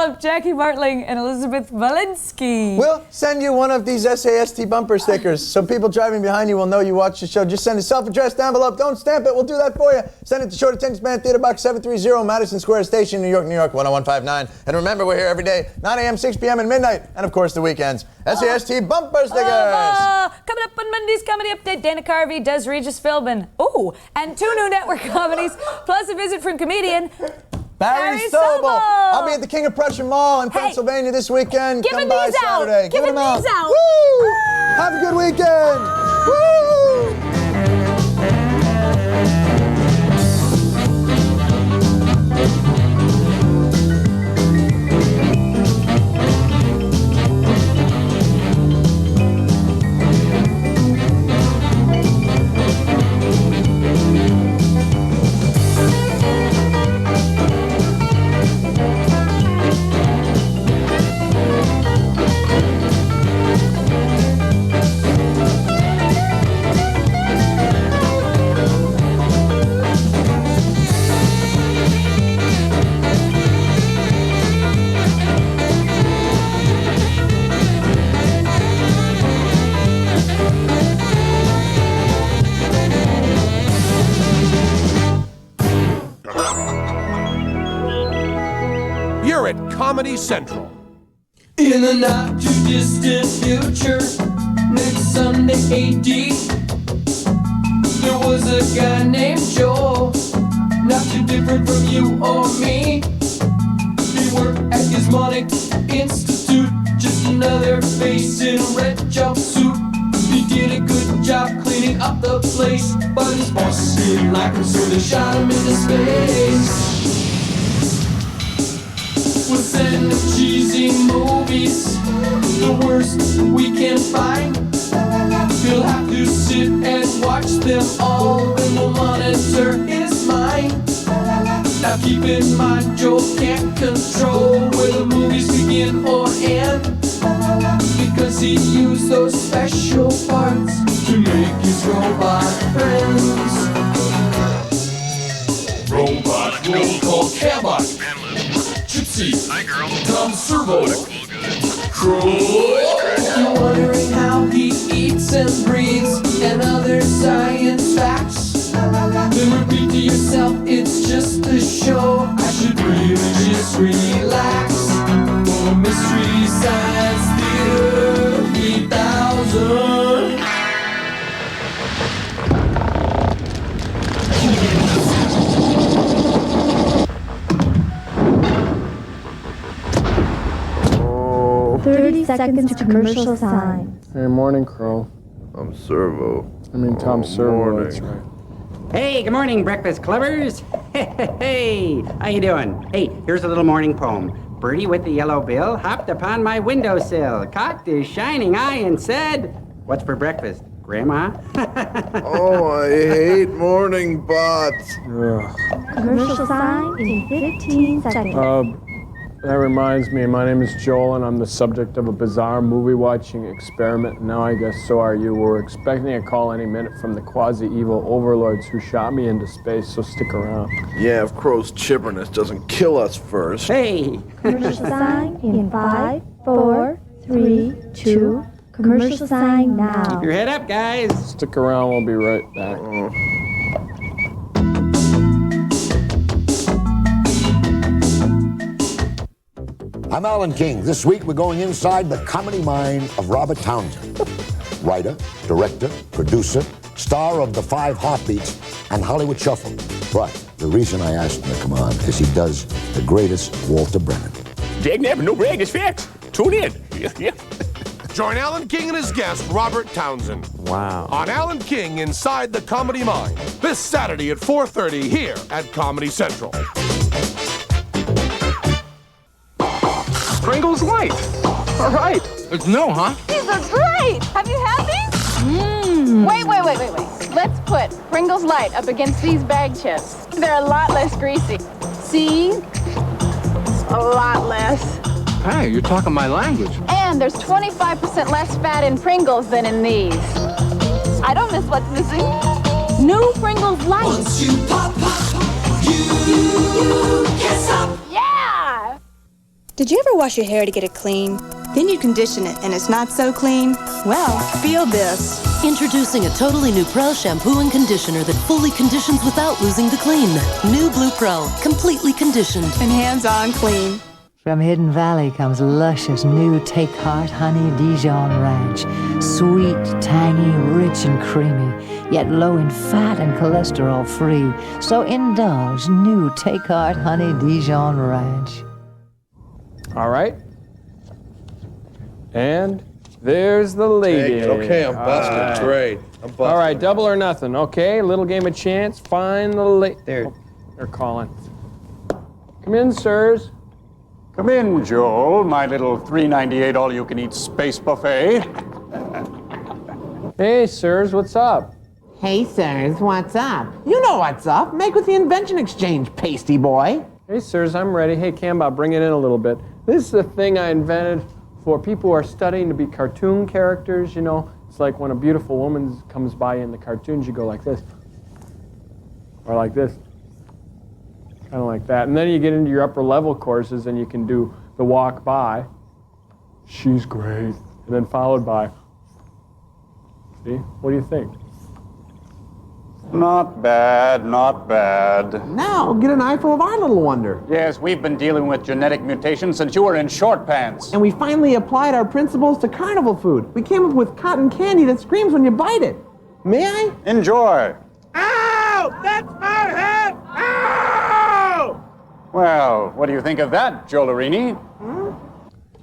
Phillip, Jackie Bartling, and Elizabeth Walensky. We'll send you one of these SAST bumper stickers so people driving behind you will know you watch the show. Just send a self-addressed envelope. Don't stamp it. We'll do that for you. Send it to Short Attention Span Theater Box 730, Madison Square Station, New York, New York, 10159. And remember, we're here every day, 9 a.m., 6 p.m., and midnight. And, of course, the weekends. SAST bumper stickers. Coming up on Monday's Comedy Update, Dana Carvey does Regis Philbin. Oh, and 2 new network comedies, plus a visit from comedian Barry Sobel. I'll be at the King of Prussia Mall in Pennsylvania this weekend. Come by Saturday. Give them out. Woo! Have a good weekend. Woo! You're at Comedy Central. In the not too distant future, next Sunday AD, there was a guy named Joel, not too different from you or me. He worked at Gizmonic Institute, just another face in a red jumpsuit. He did a good job cleaning up the place, but his boss didn't like him, so they shot him into space. We'll send him cheesy movies, the worst we can find. He'll have to sit and watch them all, and we'll monitor his mind. Now keep in mind, Joel can't control where the movies begin or end, because he used those special parts to make his robot friends. Robot roll call Cabot, Gypsy, hi girl, Tom Servo, Troy. You're wondering how he eats and breathes and other science facts, then repeat to yourself, it's just a show. I should really just relax. For Mystery Science Theater 3000. Oh. 30 seconds to commercial sign. Hey, morning, Crow. I'm Servo. Tom Servo, that's right. Hey, good morning, breakfast clubbers. Hey, how you doing? Hey, here's a little morning poem. Birdie with the yellow bill hopped upon my windowsill, cocked his shining eye and said, "What's for breakfast, Grandma?" Oh, I hate morning bots. Commercial sign in 15 seconds. That reminds me, my name is Joel, and I'm the subject of a bizarre movie-watching experiment. Now I guess so are you. We're expecting a call any minute from the quasi-evil overlords who shot me into space, so stick around. Yeah, if Crow's chipperness doesn't kill us first. Hey! Commercial sign in 5, 4, 3, 2. Commercial sign now. Keep your head up, guys. Stick around, we'll be right back. I'm Allan King. This week we're going inside the comedy mind of Robert Townsend. Writer, director, producer, star of The 5 Heartbeats and Hollywood Shuffle. But the reason I asked him to come on is he does the greatest Walter Brennan. Dag never, no brag, it's facts. Tune in. Yeah. Join Allan King and his guest, Robert Townsend. Wow. On Allan King Inside the Comedy Mind. This Saturday at 4:30 here at Comedy Central. Pringles Light. All right. It's new, huh? These are great. Have you had these? Wait. Let's put Pringles Light up against these bag chips. They're a lot less greasy. See? A lot less. Hey, you're talking my language. And there's 25% less fat in Pringles than in these. I don't miss what's missing. New Pringles Light. Once you pop, you can't stop. Yeah! Did you ever wash your hair to get it clean? Then you condition it and it's not so clean? Well, feel this. Introducing a totally new Pro shampoo and conditioner that fully conditions without losing the clean. New Blue Pro, completely conditioned. And hands-on clean. From Hidden Valley comes luscious new Take Heart Honey Dijon Ranch. Sweet, tangy, rich and creamy, yet low in fat and cholesterol free. So indulge new Take Heart Honey Dijon Ranch. All right. And there's the lady. Take it. Okay, I'm busted. All right. Great. I'm busted. All right, double or nothing. Okay, little game of chance. Find the lady. They're calling. Come in, sirs. Come in, Joel, my little $3.98 all-you-can-eat space buffet. Hey, sirs, what's up? Hey, sirs, what's up? You know what's up. Make with the Invention Exchange, pasty boy. Hey, sirs, I'm ready. Hey, Camba, bring it in a little bit. This is the thing I invented for people who are studying to be cartoon characters, you know. It's like when a beautiful woman comes by in the cartoons, you go like this. Or like this. Kind of like that. And then you get into your upper level courses and you can do the walk by. She's great. And then followed by. See? What do you think? Not bad, not bad. Now, get an eyeful of our little wonder. Yes, we've been dealing with genetic mutations since you were in short pants. And we finally applied our principles to carnival food. We came up with cotton candy that screams when you bite it. May I? Enjoy. Ow! That's my head! Ow! Well, what do you think of that, Jolarini?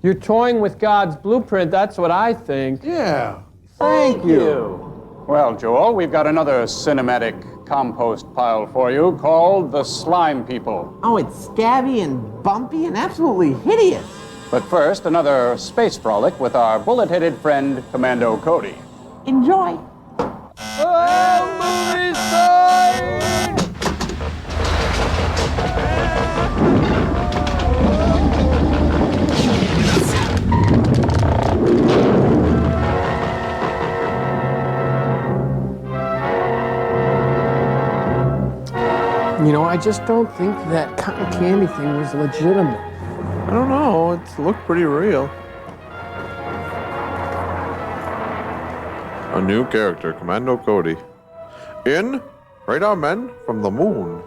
You're toying with God's blueprint, that's what I think. Yeah. Thank you. Well, Joel, we've got another cinematic compost pile for you called the Slime People. Oh, it's scabby and bumpy and absolutely hideous. But first, another space frolic with our bullet-headed friend, Commando Cody. Enjoy. You know, I just don't think that cotton candy thing was legitimate. I don't know. It looked pretty real. A new character, Commando Cody. In Radar Men from the Moon.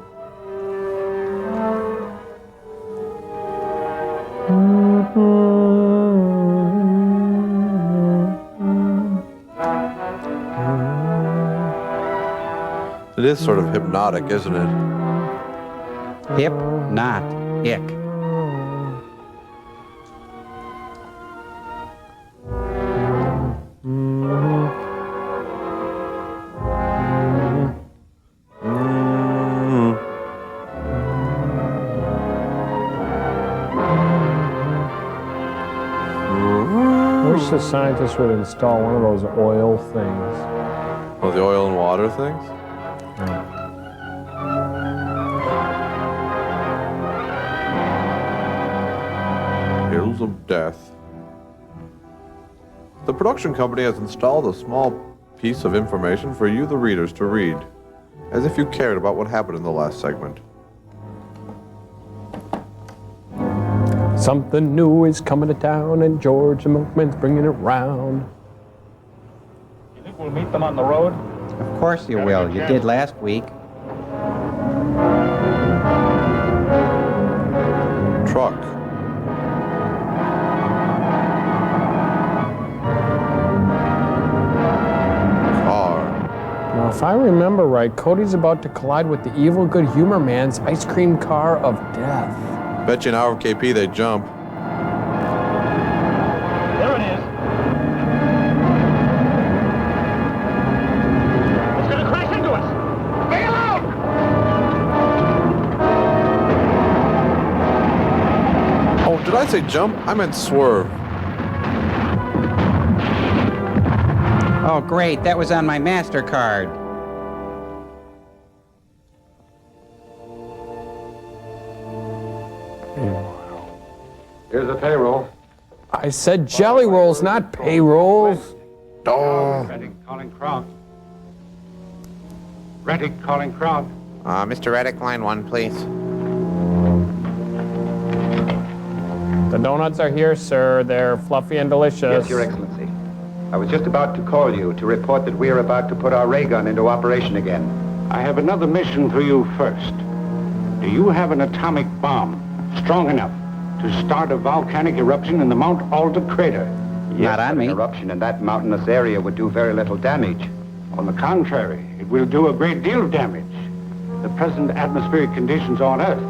It is sort of hypnotic, isn't it? Hip, not ick. I wish the scientists would install one of those oil things. Oh, the oil and water things? Hills of Death. The production company has installed a small piece of information for you, the readers, to read, as if you cared about what happened in the last segment. Something new is coming to town, and George the Milkman's bringing it round. You think we'll meet them on the road? Of course you will. You did last week. Truck. Now, if I remember right, Cody's about to collide with the evil good humor man's ice cream car of death. Bet you an hour of KP they jump. There it is. It's gonna crash into us. Bail out! Oh, did I say jump? I meant swerve. Oh, great. That was on my MasterCard. Here's the payroll. I said jelly rolls, not payrolls. Oh. Reddick calling crowd. Reddick calling crowd. Mr. Reddick, line 1, please. The donuts are here, sir. They're fluffy and delicious. Yes, Your Excellency. I was just about to call you to report that we are about to put our ray gun into operation again. I have another mission for you first. Do you have an atomic bomb strong enough to start a volcanic eruption in the Mount Alta crater? Yes, an eruption in that mountainous area would do very little damage. On the contrary, it will do a great deal of damage. The present atmospheric conditions on Earth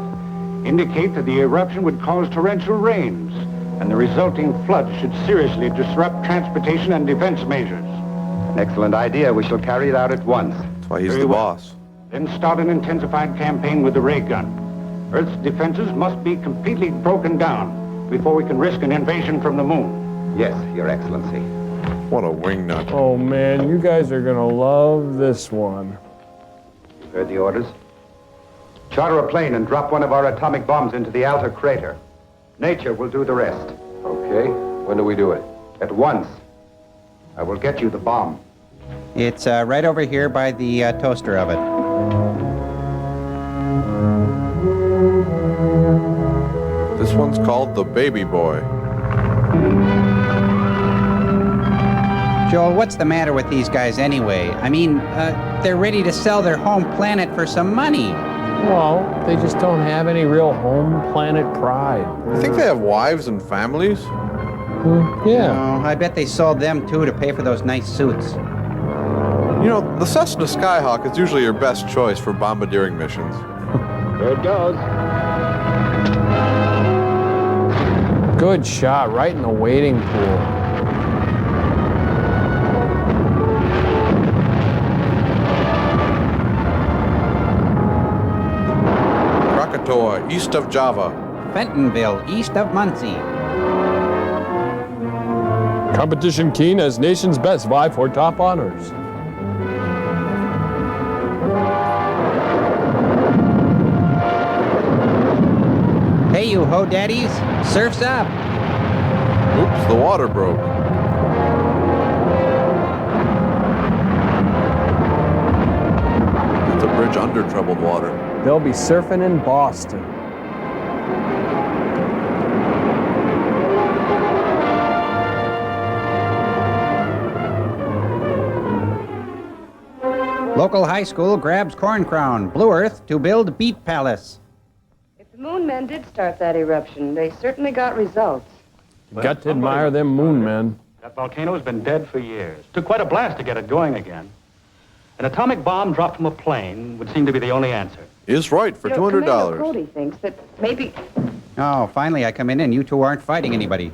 indicate that the eruption would cause torrential rains, and the resulting flood should seriously disrupt transportation and defense measures. An excellent idea. We shall carry it out at once. That's why he's Very the well. boss. Then start an intensified campaign with the ray gun. Earth's defenses must be completely broken down before we can risk an invasion from the moon. Yes, Your Excellency. What a wingnut. Oh, man, you guys are going to love this one. You heard the orders? Charter a plane and drop one of our atomic bombs into the Alta crater. Nature will do the rest. Okay. When do we do it? At once. I will get you the bomb. It's right over here by the toaster oven. This one's called the Baby Boy. Joel, what's the matter with these guys anyway? I mean, they're ready to sell their home planet for some money. Well, they just don't have any real home planet pride. You think they have wives and families? Yeah. No, I bet they sold them too to pay for those nice suits. You know, the Cessna Skyhawk is usually your best choice for bombardiering missions. There it goes. Good shot, right in the wading pool. Krakatoa, east of Java. Fentonville, east of Muncie. Competition keen as nation's best vie for top honors. Hey, you ho daddies, surf's up. Oops, the water broke. It's a bridge under troubled water. They'll be surfing in Boston. Local high school grabs corn crown, Blue Earth to build beet palace. If the moon men did start that eruption, they certainly got results. You got to admire them moon men. That volcano's been dead for years. Took quite a blast to get it going again. An atomic bomb dropped from a plane would seem to be the only answer. Is right for Commander $200. Cody thinks that maybe... Oh, finally I come in and you two aren't fighting anybody.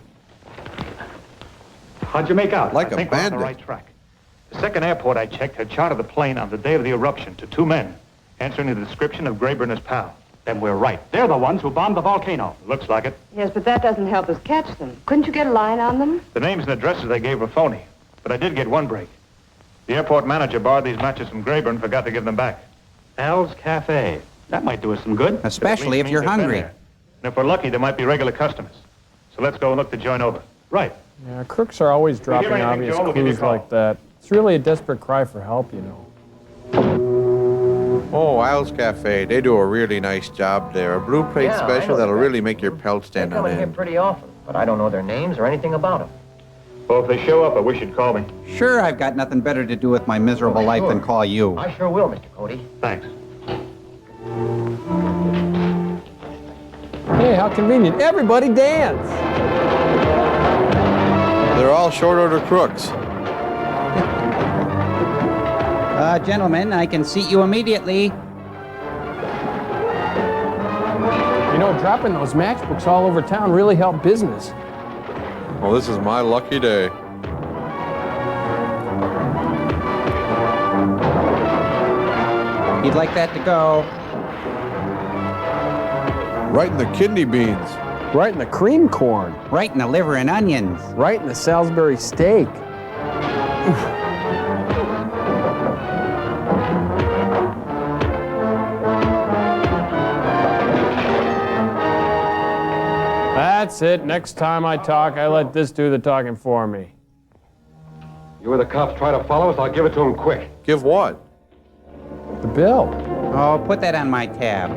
How'd you make out? Like I a think we're on the bandit. right track. The second airport I checked had chartered the plane on the day of the eruption to two men, answering the description of Graber and his pal. Then we're right. They're the ones who bombed the volcano. Looks like it. Yes, but that doesn't help us catch them. Couldn't you get a line on them? The names and addresses they gave were phony, but I did get one break. The airport manager borrowed these matches from Graber and forgot to give them back. Al's Cafe. That might do us some good. Especially At least if you're means they've been hungry. there. And if we're lucky, there might be regular customers. So let's go and look the joint over. Right. Yeah, crooks are always dropping anything, obvious Joel, we'll give you a clues call. like that. It's really a desperate cry for help, you know. Oh, Al's Cafe. They do a really nice job there. A blue plate Yeah, I special know that'll that. really make your pelt stand They come on in here end. pretty often, but I don't know their names or anything about them. Well, if they show up, I wish you'd call me. Sure, I've got nothing better to do with my miserable life than call you. I sure will, Mr. Cody. Thanks. Hey, how convenient. Everybody dance. They're all short order crooks. Gentlemen, I can seat you immediately. You know, dropping those matchbooks all over town really helped business. Well, this is my lucky day. You'd like that to go. Right in the kidney beans. Right in the cream corn. Right in the liver and onions. Right in the Salisbury steak. That's it. Next time I talk, I let this do the talking for me. You or the cops try to follow us, I'll give it to them quick. Give what? The bill. Oh, put that on my tab.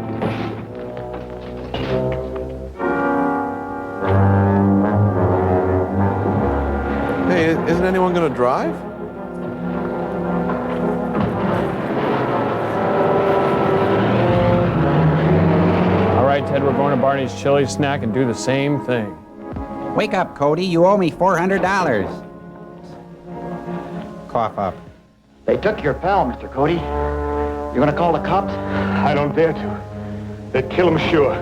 Isn't anyone going to drive? All right, Ted, we're going to Barney's Chili Snack and do the same thing. Wake up, Cody. You owe me $400. Cough up. They took your pal, Mr. Cody. You gonna call the cops? I don't dare to. They'd kill him sure.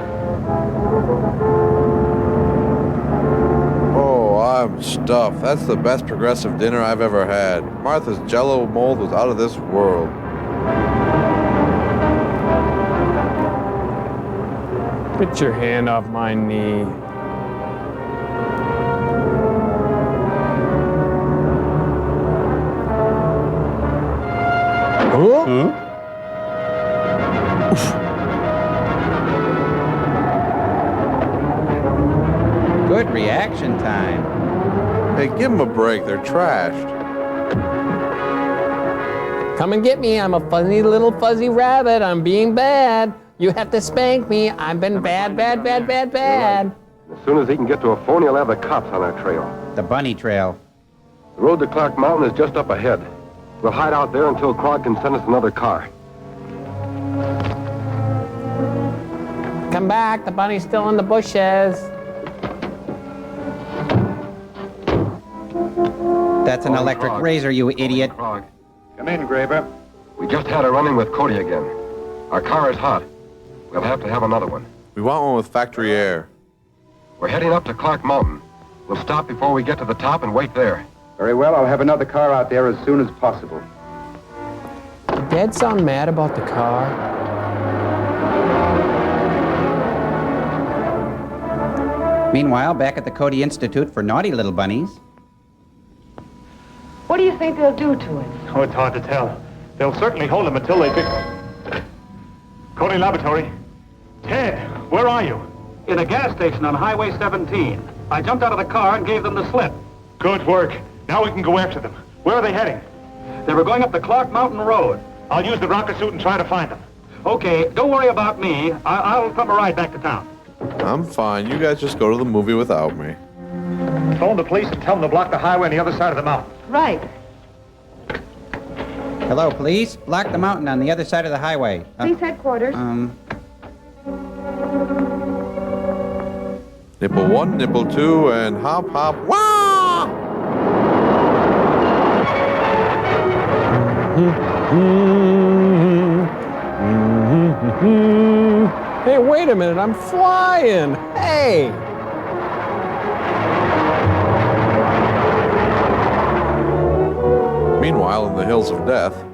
Oh, I'm stuffed. That's the best progressive dinner I've ever had. Martha's Jell-O mold was out of this world. Get your hand off my knee. Huh? Good reaction time. Hey, give them a break. They're trashed. Come and get me. I'm a funny little fuzzy rabbit. I'm being bad. You have to spank me. I've been bad. As soon as he can get to a phone, he'll have the cops on our trail. The bunny trail. The road to Clark Mountain is just up ahead. We'll hide out there until Clark can send us another car. Come back. The bunny's still in the bushes. That's an electric razor, you idiot. Come in, Graver. We just had a run-in with Cody again. Our car is hot. We'll have to have another one. We want one with factory air. We're heading up to Clark Mountain. We'll stop before we get to the top and wait there. Very well, I'll have another car out there as soon as possible. Did Dad sound mad about the car? Meanwhile, back at the Cody Institute for Naughty Little Bunnies. What do you think they'll do to him? Oh, it's hard to tell. They'll certainly hold him until they pick... Cody Laboratory. Ted, where are you? In a gas station on Highway 17. I jumped out of the car and gave them the slip. Good work. Now we can go after them. Where are they heading? They were going up the Clark Mountain Road. I'll use the rocket suit and try to find them. Okay, don't worry about me. I'll come a ride back to town. I'm fine. You guys just go to the movie without me. Phone the police and tell them to block the highway on the other side of the mountain. Right. Hello, police. Block the mountain on the other side of the highway. Police headquarters. Nipple 1, nipple 2, and hop, hop, wah! Hey, wait a minute. I'm flying. Hey! Meanwhile, in the hills of death...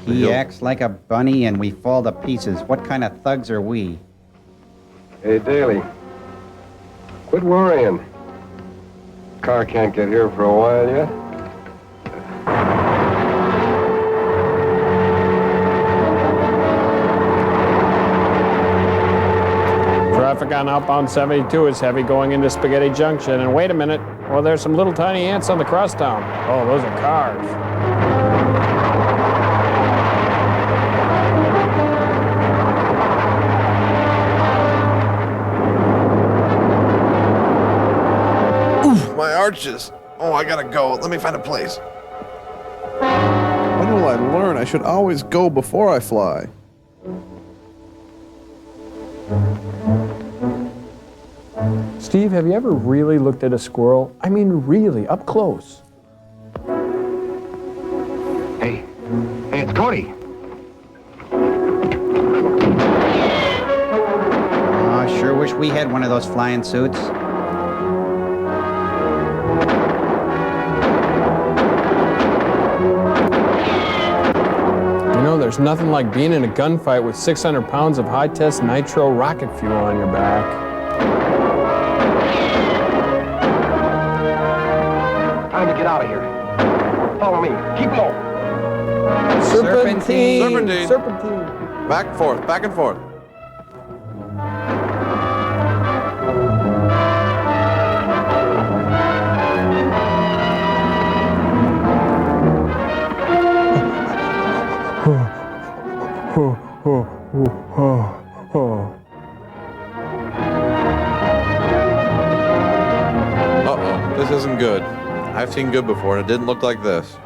He acts like a bunny and we fall to pieces. What kind of thugs are we? Hey, Daly. Quit worrying. Car can't get here for a while yet. Traffic on outbound 72 is heavy going into Spaghetti Junction. And wait a minute. Well, there's some little tiny ants on the crosstown. Oh, those are cars. Oof, my arches. Oh, I gotta go. Let me find a place. When will I learn? I should always go before I fly. Steve, have you ever really looked at a squirrel? I mean, really, up close. Hey, it's Cody. I sure wish we had one of those flying suits. You know, there's nothing like being in a gunfight with 600 pounds of high-test nitro rocket fuel on your back. Time to get out of here. Follow me. Keep low. Serpentine. Serpentine. Serpentine. Back and forth, back and forth. Uh-oh, this isn't good. I've seen good before, and it didn't look like this.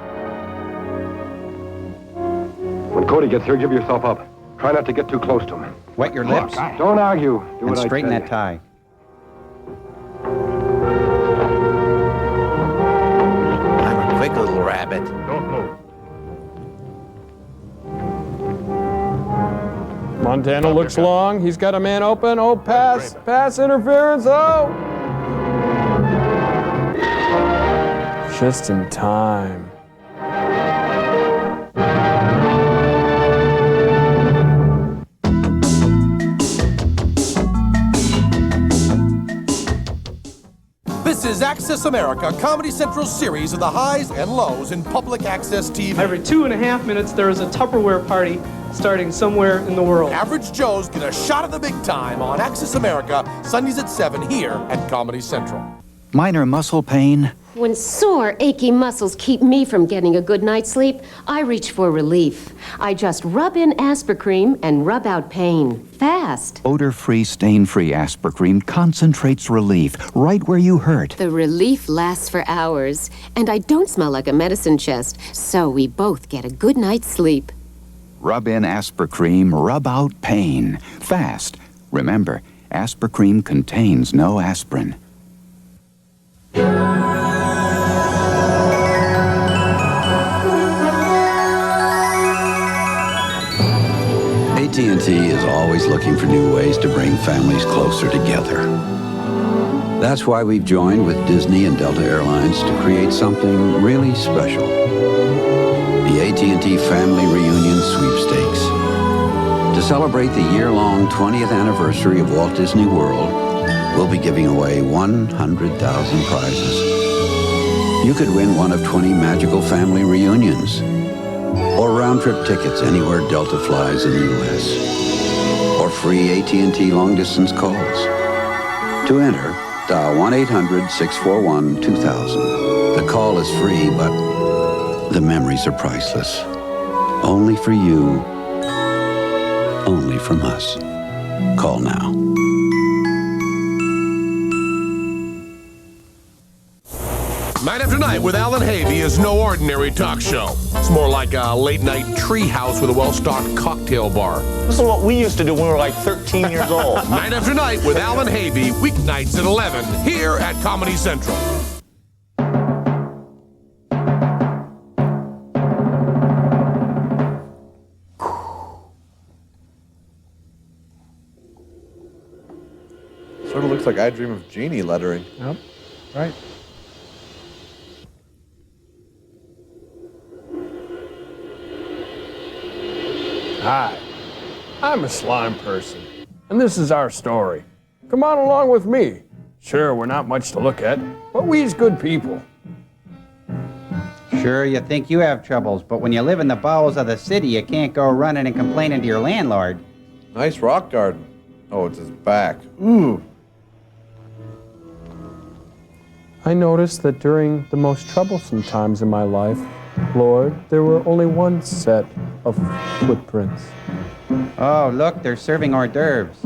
When Cody gets here, give yourself up. Try not to get too close to him. Wet your lips. Don't argue. Do And what I straighten tell that tie. I'm a quick little rabbit. Don't move. Montana looks long. He's got a man open. Oh, pass. Pass interference. Oh! Just in time. This is Access America, Comedy Central's series of the highs and lows in public access TV. Every 2.5 minutes, there is a Tupperware party starting somewhere in the world. Average Joes get a shot at the big time on Access America, Sundays at 7 here at Comedy Central. Minor muscle pain. When sore, achy muscles keep me from getting a good night's sleep, I reach for relief. I just rub in Aspercream and rub out pain. Fast. Odor-free, stain-free Aspercream concentrates relief right where you hurt. The relief lasts for hours, and I don't smell like a medicine chest, so we both get a good night's sleep. Rub in Aspercream, rub out pain. Fast. Remember, Aspercream contains no aspirin. AT&T is always looking for new ways to bring families closer together. That's why we've joined with Disney and Delta Airlines to create something really special. The AT&T Family Reunion Sweepstakes. To celebrate the year-long 20th anniversary of Walt Disney World, we'll be giving away 100,000 prizes. You could win one of 20 magical family reunions, or round-trip tickets anywhere Delta flies in the U.S., or free AT&T long-distance calls. To enter, dial 1-800-641-2000. The call is free, but the memories are priceless. Only for you, only from us. Call now. Night After Night with Allan Havey is no ordinary talk show. It's more like a late-night tree house with a well-stocked cocktail bar. This is what we used to do when we were like 13 years old. Night After Night with Allan Havey, weeknights at 11, here at Comedy Central. Sort of looks like I Dream of Jeannie lettering. Yep, right. Hi, I'm a slime person, and this is our story. Come on along with me. Sure, we're not much to look at, but we's good people. Sure, you think you have troubles, but when you live in the bowels of the city, you can't go running and complaining to your landlord. Nice rock garden. Oh, it's his back. Ooh. I noticed that during the most troublesome times in my life, Lord, there were only one set of footprints. Oh, look, they're serving hors d'oeuvres.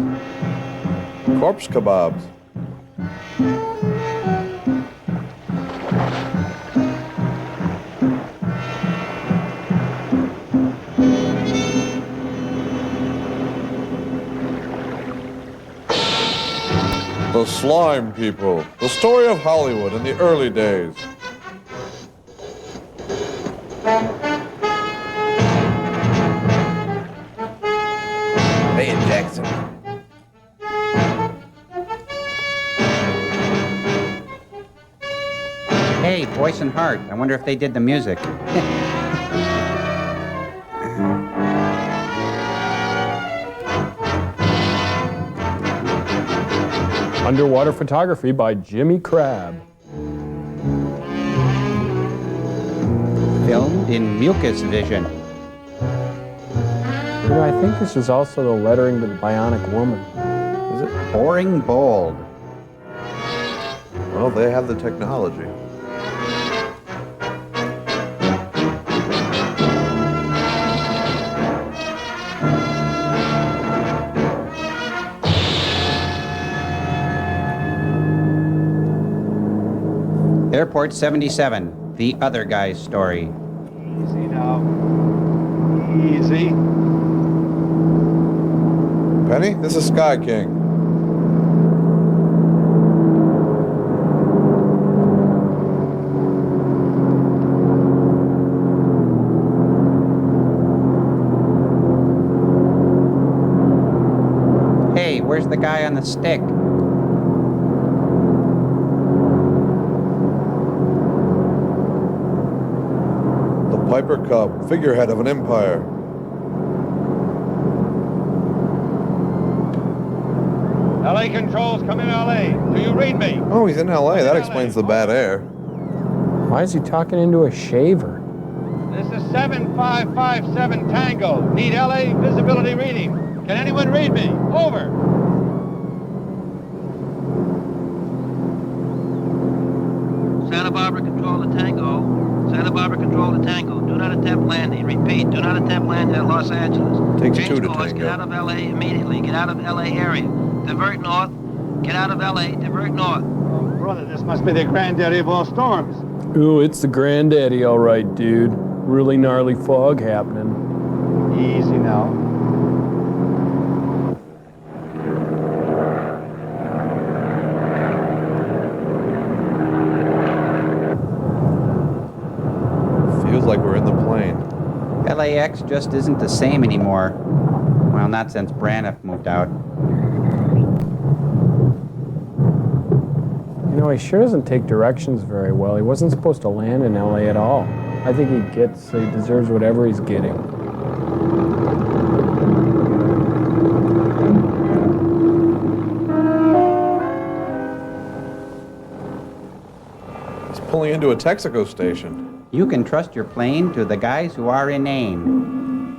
Corpse kebabs. The Slime People, the story of Hollywood in the early days. Hey, Jackson. Hey, Voice and Heart, I wonder if they did the music. Underwater photography by Jimmy Crabb. Filmed in mucus vision. You know, I think this is also the lettering to the Bionic Woman. Is it? Boring bold. Well, they have the technology. Airport 77, the other guy's story. Easy now. Easy. Penny, this is Sky King. Hey, where's the guy on the stick? The Piper Cub, figurehead of an empire. LA controls, come in LA. Do you read me? Oh, he's in LA. That explains the bad air. Why is he talking into a shaver? This is 7557 Tango. Need LA visibility reading. Can anyone read me? Over. Santa Barbara control to Tango. Santa Barbara control to Tango. Do not attempt landing. Repeat, do not attempt landing at Los Angeles. Takes Change two to course, tango. Get out of LA immediately. Get out of LA area. Divert north. Get out of LA. Divert north. Oh, brother, this must be the granddaddy of all storms. Ooh, it's the granddaddy, all right, dude. Really gnarly fog happening. Easy now. Feels like we're in the plane. LAX just isn't the same anymore. Well, not since Braniff moved out. You know, he sure doesn't take directions very well. He wasn't supposed to land in LA at all. I think he deserves whatever he's getting. He's pulling into a Texaco station. You can trust your plane to the guys who are inane.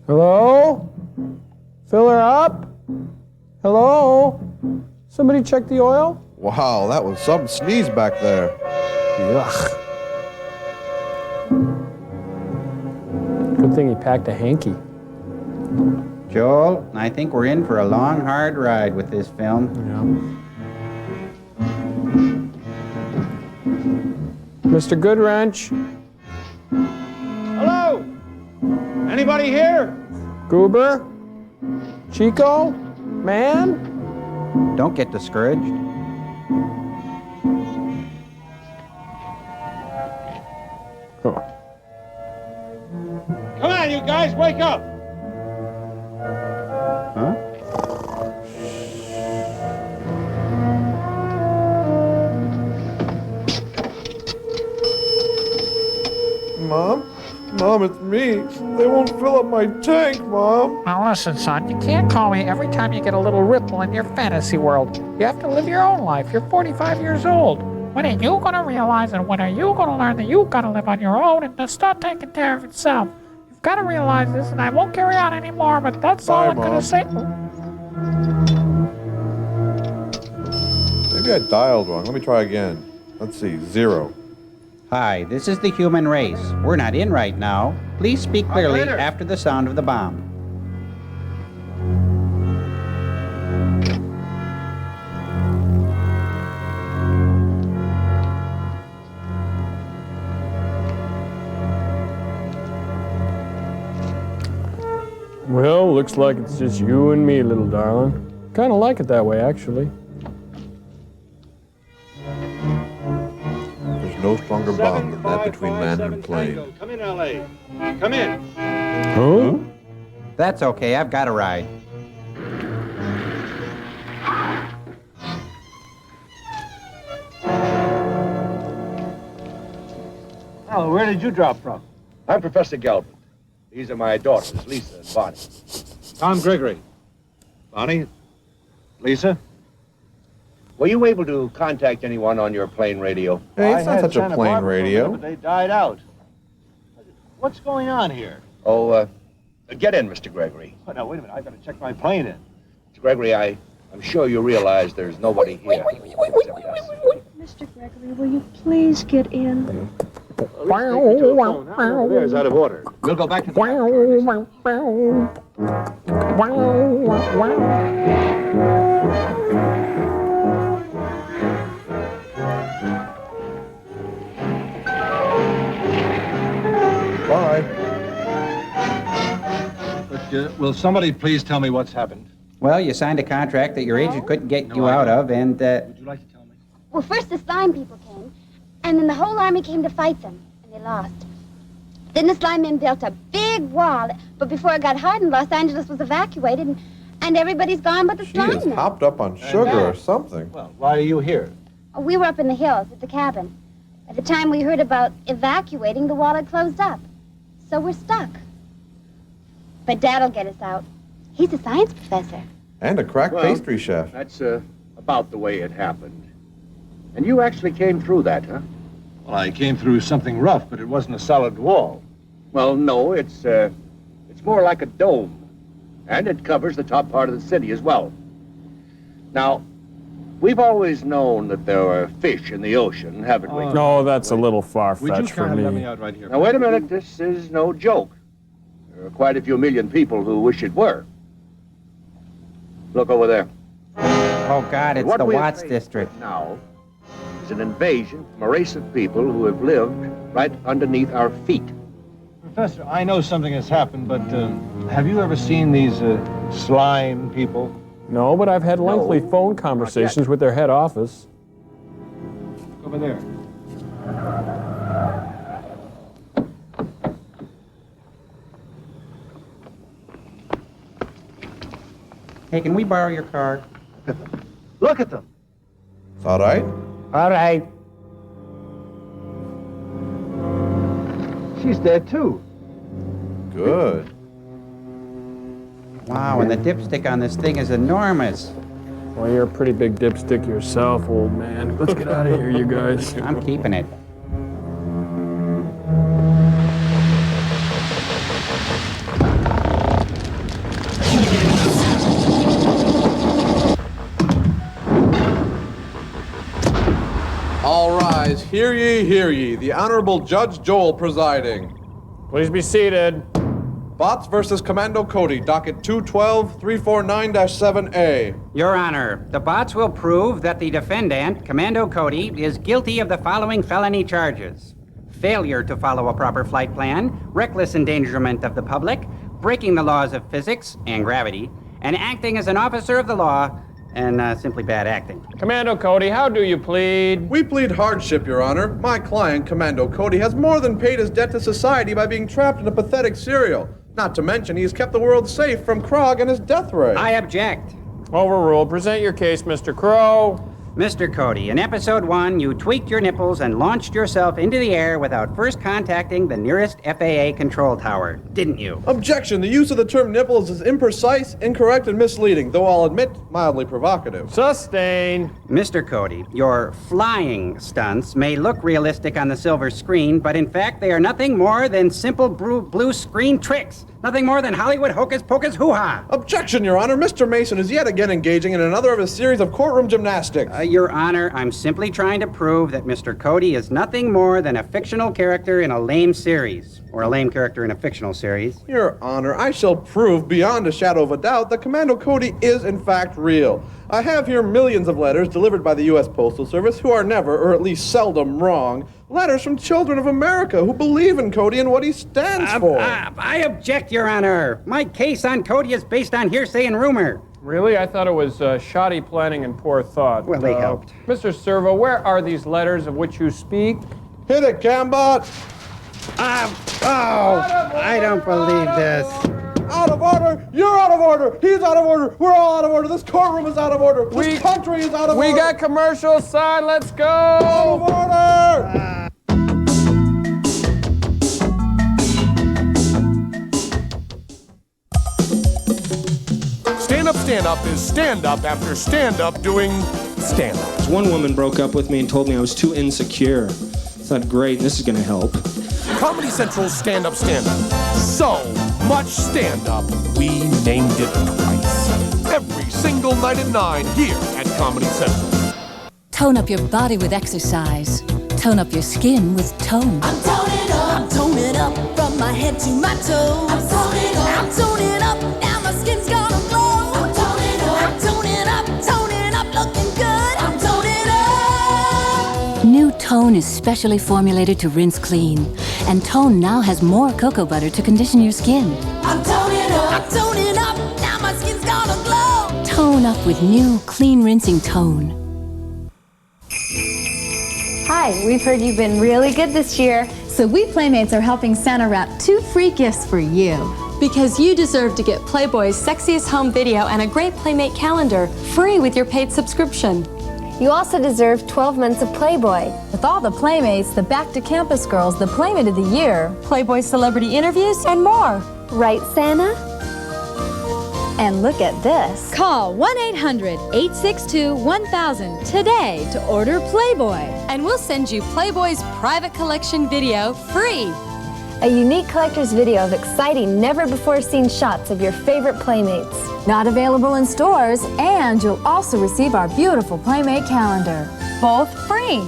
Hello? Fill her up? Hello? Somebody check the oil? Wow, that was some sneeze back there. Yuck. Good thing he packed a hanky. Joel, I think we're in for a long, hard ride with this film. Yeah. Mr. Goodwrench? Hello? Anybody here? Goober? Chico? Man? Don't get discouraged. Come on, you guys, wake up! Huh? Mom? Mom, it's me. They won't fill up my tank, Mom. Now listen, son, you can't call me every time you get a little ripple in your fantasy world. You have to live your own life. You're 45 years old. When are you going to realize and when are you going to learn that you've got to live on your own and to start taking care of itself? You've got to realize this, and I won't carry on anymore, but that's all I'm going to say. Maybe I dialed wrong. Let me try again. Let's see. 0. Hi, this is the human race. We're not in right now. Please speak clearly after the sound of the bomb. Well, looks like it's just you and me, little darling. Kind of like it that way, actually. There's no stronger bond than that between man and plane. Come in, LA. Come in. Huh? That's okay, I've got a ride. Oh, where did you drop from? I'm Professor Gelb. These are my daughters, Lisa and Bonnie. Tom Gregory. Bonnie? Lisa? Were you able to contact anyone on your plane radio? Hey, it's not such a plane radio. But they died out. What's going on here? Oh, get in, Mr. Gregory. Oh, now, wait a minute. I've got to check my plane in. Mr. Gregory, I'm sure you realize there's nobody here. Mr. Gregory, will you please get in? There's out of order. We'll go back to the... Bye. But will somebody please tell me what's happened? Well, you signed a contract that your agent couldn't get you out of, and, Would you like to tell me? Well, first the slime people came, and then the whole army came to fight them, and they lost. Then the slime men built a big wall, but before it got hardened, Los Angeles was evacuated, and everybody's gone but the She slime is men. hopped up on sugar or something. Well, why are you here? Oh, we were up in the hills at the cabin. By the time we heard about evacuating, the wall had closed up. So we're stuck. But Dad'll get us out. He's a science professor. And a crack Well, pastry chef. That's about the way it happened. And you actually came through that, huh? Well, I came through something rough, but it wasn't a solid wall. Well, no, it's more like a dome. And it covers the top part of the city as well. Now, we've always known that there are fish in the ocean, haven't we? No, that's a little far-fetched for Let me me. out right here? Now, wait a minute. This is no joke. There are quite a few million people who wish it were. Look over there. oh, God, it's What the we are Watts faced district. with now is an invasion from a race of people who have lived right underneath our feet. Professor, I know something has happened, but have you ever seen these slime people? No, but I've had lengthy phone conversations with their head office. Over there. Hey, can we borrow your car? Look at them. It's all right? All right. She's dead, too. Good. Wow, and the dipstick on this thing is enormous. Well, you're a pretty big dipstick yourself, old man. Let's get out of here, you guys. I'm keeping it. All rise. Hear ye, hear ye. The Honorable Judge Joel presiding. Please be seated. Bots versus Commando Cody, docket 212-349-7A. Your Honor, the bots will prove that the defendant, Commando Cody, is guilty of the following felony charges: failure to follow a proper flight plan, reckless endangerment of the public, breaking the laws of physics and gravity, and acting as an officer of the law, and simply bad acting. Commando Cody, how do you plead? We plead hardship, Your Honor. My client, Commando Cody, has more than paid his debt to society by being trapped in a pathetic serial. Not to mention, he has kept the world safe from Krog and his death ray. I object. Overruled. Present your case, Mr. Crow. Mr. Cody, in episode 1, you tweaked your nipples and launched yourself into the air without first contacting the nearest FAA control tower, didn't you? Objection. The use of the term nipples is imprecise, incorrect, and misleading, though I'll admit mildly provocative. Sustain. Mr. Cody, your flying stunts may look realistic on the silver screen, but in fact they are nothing more than simple blue screen tricks. Nothing more than Hollywood hocus pocus hoo-ha. Objection, Your Honor. Mr. Mason is yet again engaging in another of his series of courtroom gymnastics. Your Honor, I'm simply trying to prove that Mr. Cody is nothing more than a fictional character in a lame series, or a lame character in a fictional series. Your Honor, I shall prove beyond a shadow of a doubt that Commando Cody is in fact real. I have here millions of letters delivered by the U.S. Postal Service who are never, or at least seldom, wrong. Letters from children of America who believe in Cody and what he stands for. I object, Your Honor. My case on Cody is based on hearsay and rumor. Really? I thought it was shoddy planning and poor thought. Well, they helped. Mr. Servo, where are these letters of which you speak? Hit it, Gambot! I don't believe this. Out of order! You're out of order! He's out of order! We're all out of order! This courtroom is out of order! This country is out of order! We got commercial sign, let's go! Out of order! Stand Up is stand up after stand up doing stand up. One woman broke up with me and told me I was too insecure. I thought, great, this is going to help. Comedy Central's Stand Up. So much stand up, we named it twice. Every single night at 9 here at Comedy Central. Tone up your body with exercise. Tone up your skin with Tone. I'm toning up from my head to my toes. I'm toning up, now my skin's gonna glow. I'm toning up, looking good. I'm toning up. New Tone is specially formulated to rinse clean. And Tone now has more cocoa butter to condition your skin. I'm toning up, now my skin's gonna glow. Tone up with new, clean rinsing Tone. Hi, we've heard you've been really good this year. So we Playmates are helping Santa wrap 2 free gifts for you. Because you deserve to get Playboy's sexiest home video and a great Playmate calendar, free with your paid subscription. You also deserve 12 months of Playboy. With all the Playmates, the Back to Campus Girls, the Playmate of the Year, Playboy celebrity interviews, and more. Right, Santa? And look at this. Call 1-800-862-1000 today to order Playboy. And we'll send you Playboy's private collection video free. A unique collector's video of exciting, never-before-seen shots of your favorite Playmates. Not available in stores, and you'll also receive our beautiful Playmate calendar. Both free.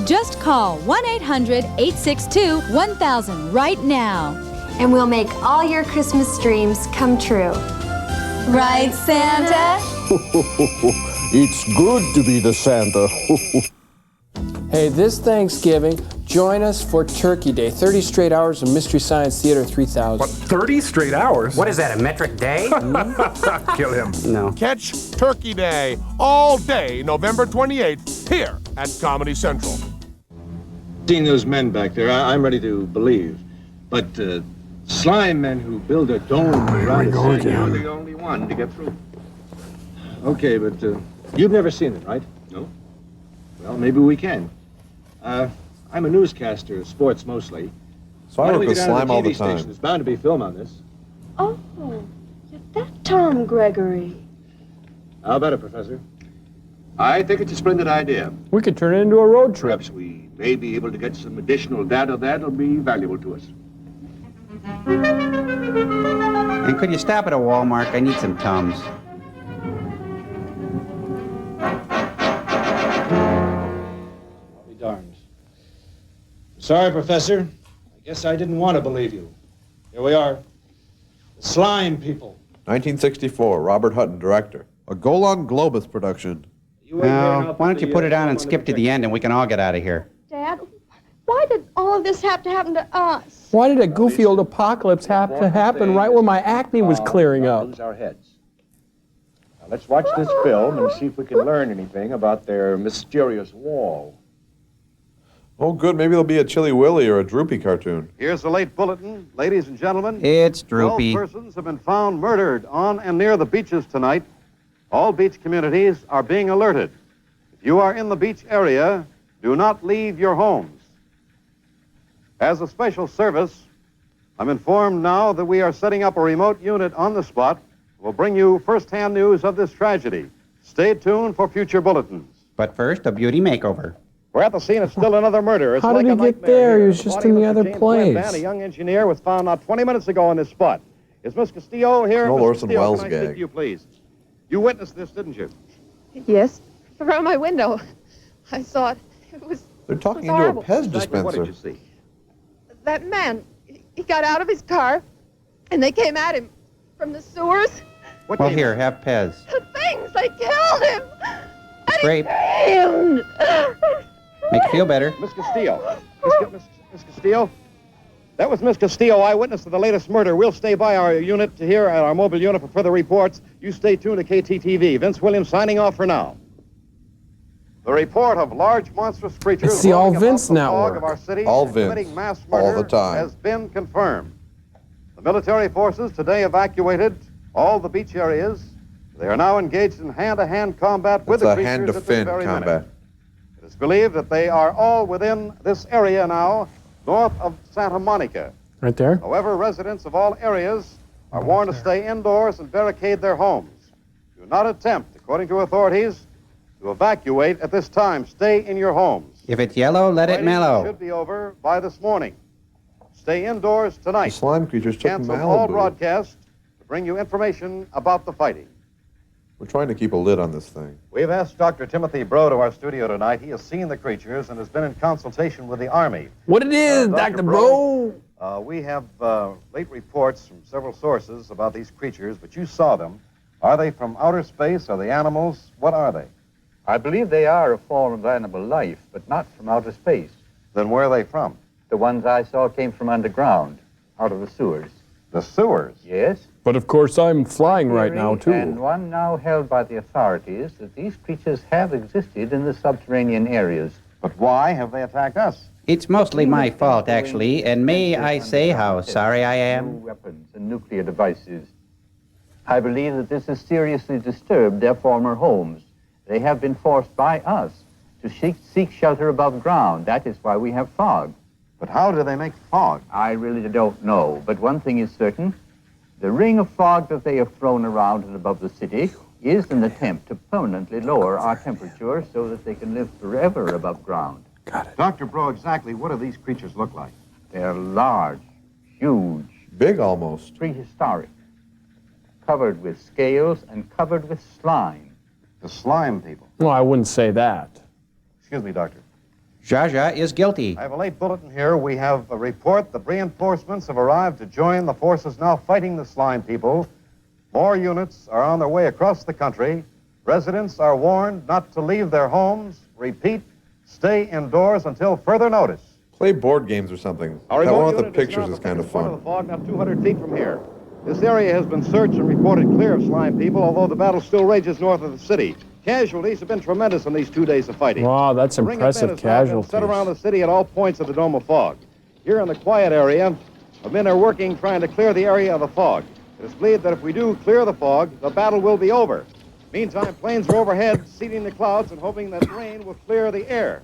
Just call 1-800-862-1000 right now. And we'll make all your Christmas dreams come true. Right, Santa? It's good to be the Santa. Hey, this Thanksgiving, join us for Turkey Day. 30 straight hours of Mystery Science Theater 3000. What, 30 straight hours? What is that, a metric day? Kill him. No. Catch Turkey Day all day, November 28th, here at Comedy Central. Seeing those men back there, I'm ready to believe. But slime men who build a dome around the city are the only one to get through. Okay, but you've never seen it, right? No? Well, maybe we can. I'm a newscaster, sports mostly. So I work with slime all the time. There's bound to be film on this. Oh, that Tom Gregory. How about it, Professor? I think it's a splendid idea. We could turn it into a road trip. Perhaps we may be able to get some additional data that'll be valuable to us. And could you stop at a Walmart? I need some Tums. I'll be darned. Sorry, Professor. I guess I didn't want to believe you. Here we are. The Slime People. 1964, Robert Hutton, director. A Golan Globus production. Now, why don't you put it on and skip to the end and we can all get out of here? Dad, why did all of this have to happen to us? Why did a goofy old apocalypse have to happen right when my acne was clearing up? Lose our heads. Now, let's watch this film and see if we can learn anything about their mysterious wall. Oh, good. Maybe there'll be a Chilly Willy or a Droopy cartoon. Here's the late bulletin. Ladies and gentlemen, it's Droopy. 12 persons have been found murdered on and near the beaches tonight. All beach communities are being alerted. If you are in the beach area, do not leave your homes. As a special service, I'm informed now that we are setting up a remote unit on the spot. We'll bring you first-hand news of this tragedy. Stay tuned for future bulletins. But first, a beauty makeover. We're at the scene of still another murder. It's How did he get there? He was just in the other place. A young engineer was found not 20 minutes ago on this spot. Is Miss Castillo here? An old Miss Orson Castillo, Welles can I speak gag. to you, please? You witnessed this, didn't you? Yes, from my window. I saw it. It was They're talking it was into a horrible. Pez Exactly dispenser. what did you see? That man, he got out of his car, and they came at him from the sewers. Well, here, have Pez. The things, they killed him. Great. Screamed. Make you feel better. Miss Castillo. Miss Castillo? That was Miss Castillo, eyewitness to the latest murder. We'll stay by our unit to hear our mobile unit for further reports. You stay tuned to KTTV. Vince Williams signing off for now. The report of large monstrous creatures It's the All roaming Vince about the fog network. of our city All and committing Vince. mass All murder the time. has been confirmed. The military forces today evacuated all the beach areas. They are now engaged in hand-to-hand combat with It's the a creatures at this hand-to-fin very combat. minute. It is believed that they are all within this area now, north of Santa Monica. Right there? However, residents of all areas are warned to stay indoors and barricade their homes. Do not attempt, according to authorities, to evacuate at this time. Stay in your homes. If it's yellow, let it Fighting mellow. should be over by this morning. Stay indoors tonight. The slime creatures took Cancel all Malibu. broadcasts to bring you information about the fighting. We're trying to keep a lid on this thing. We've asked Dr. Timothy Bro to our studio tonight. He has seen the creatures and has been in consultation with the Army. What it is, Dr. Bro? We have late reports from several sources about these creatures, but you saw them. Are they from outer space? Are they animals? What are they? I believe they are a form of animal life, but not from outer space. Then where are they from? The ones I saw came from underground, out of the sewers. The sewers? Yes. But of course I'm flying right now, too. And one now held by the authorities that these creatures have existed in the subterranean areas. But why have they attacked us? It's mostly my fault, actually, and may I say how sorry I am? Weapons and nuclear devices. I believe that this has seriously disturbed their former homes. They have been forced by us to seek shelter above ground. That is why we have fog. But how do they make fog? I really don't know, but one thing is certain. The ring of fog that they have thrown around and above the city is an attempt to permanently lower our temperature so that they can live forever above ground. Got it. Dr. Bro, exactly what do these creatures look like? They're large, huge. Big almost. Prehistoric. Covered with scales and covered with slime. The slime people. Well, I wouldn't say that. Excuse me, Doctor. Zsa Zsa is guilty. I have a late bulletin here. We have a report that reinforcements have arrived to join the forces now fighting the slime people. More units are on their way across the country. Residents are warned not to leave their homes. Repeat, stay indoors until further notice. Play board games or something. Our That remote one with the unit is pictures now is kind of in front fun. of the fog, not 200 feet from here. This area has been searched and reported clear of slime people, although the battle still rages north of the city. Casualties have been tremendous in these 2 days of fighting. Wow, that's The ring of men impressive has now been casualties. set around the city at all points of the dome of fog. Here in the quiet area, the men are working trying to clear the area of the fog. It is believed that if we do clear the fog, the battle will be over. Meantime, planes are overhead, seeding the clouds and hoping that rain will clear the air.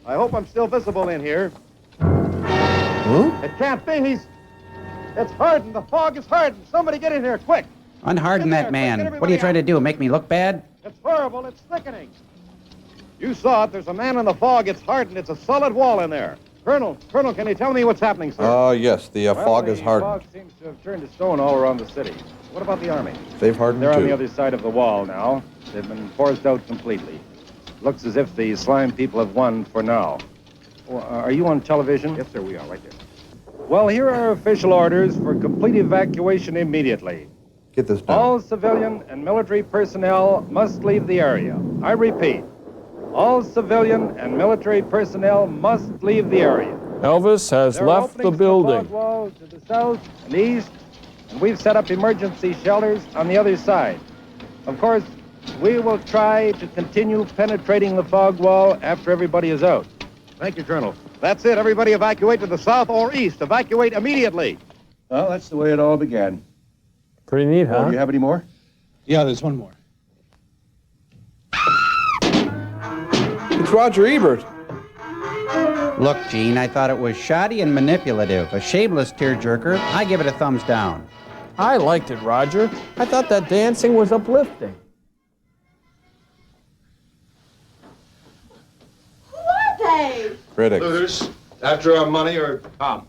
I hope I'm still visible in here. It can't be. It's hardened. The fog is hardened. Somebody get in here, quick. Unharden that man. What are you trying to do, make me look bad? It's horrible. It's thickening. You saw it. There's a man in the fog. It's hardened. It's a solid wall in there. Colonel, can you tell me what's happening, sir? Yes, the fog is hardened. The fog seems to have turned to stone all around the city. What about the Army? They've hardened They're too. on the other side of the wall now. They've been forced out completely. Looks as if the slime people have won for now. Oh, are you on television? Yes, sir, we are, right there. Well, here are official orders for complete evacuation immediately. Get this down. All civilian and military personnel must leave the area. I repeat, all civilian and military personnel must leave the area. Elvis has There are left the openings to building. fog wall to the south and east, and we've set up emergency shelters on the other side. Of course, we will try to continue penetrating the fog wall after everybody is out. Thank you, Colonel. That's it. Everybody evacuate to the south or east. Evacuate immediately. Well, that's the way it all began. Pretty neat, huh? Do you have any more? Yeah, there's one more. It's Roger Ebert. Look, Gene, I thought it was shoddy and manipulative, a shameless tearjerker. I give it a thumbs down. I liked it, Roger. I thought that dancing was uplifting. Who are they? Critics. Looters, after our money or Tom.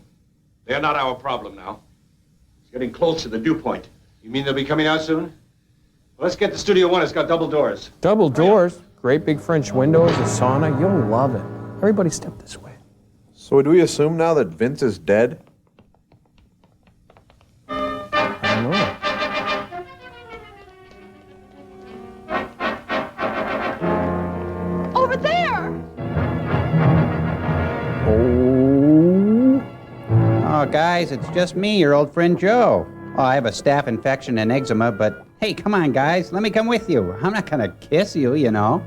They're not our problem now. It's getting close to the dew point. You mean they'll be coming out soon? Well, let's get to Studio One. It's got double doors. Double doors, great big French windows, a sauna. You'll love it. Everybody step this way. So do we assume now that Vince is dead? I don't know. Over there! Oh, guys, it's just me, your old friend Joe. Oh, I have a staph infection and eczema, but hey, come on, guys, let me come with you. I'm not gonna kiss you, you know.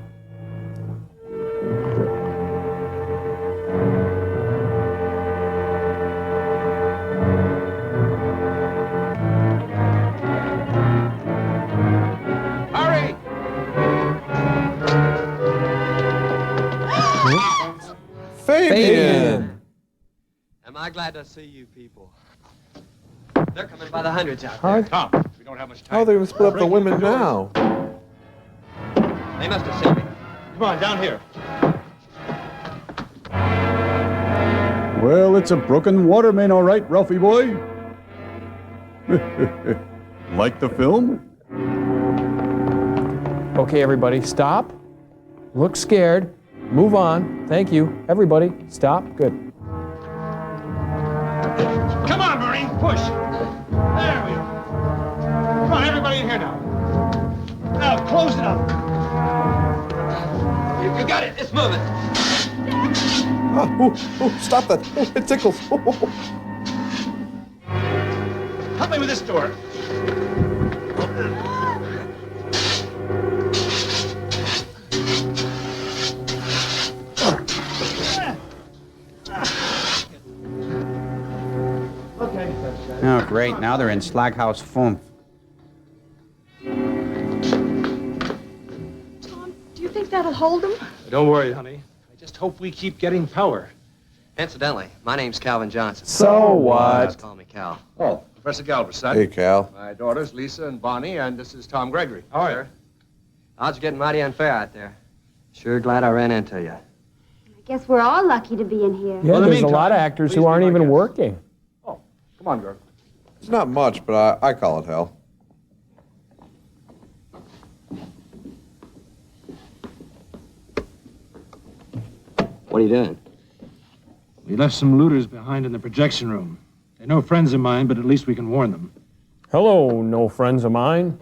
Hurry! Fabian! Am I glad to see you people? They're coming by the hundreds out Huh? there. Tom, we don't have much time. How are they going to split up the women now? They must have seen me. Come on, down here. Well, it's a broken water main, all right, Ralphie boy. Like the film? Okay, everybody, stop. Look scared. Move on. Thank you. Everybody, stop. Good. Come on, Marine, push. There we go. Come on, everybody in here now. Now, close it up. You got it. It's moving. Stop that. It tickles. Help me with this door. Oh, great. Now they're in Slaghouse Foam. Tom, do you think that'll hold him? Don't worry, honey. I just hope we keep getting power. Incidentally, my name's Calvin Johnson. So what? Just call me Cal. Oh, Professor Galveston. Hey, Cal. My daughters, Lisa and Bonnie, and this is Tom Gregory. All right. Odds are getting mighty unfair out there. Sure glad I ran into you. I guess we're all lucky to be in here. Yeah, there's a lot of actors who aren't even working. Come on, girl. It's not much, but I call it hell. What are you doing? We left some looters behind in the projection room. They're no friends of mine, but at least we can warn them. Hello, no friends of mine.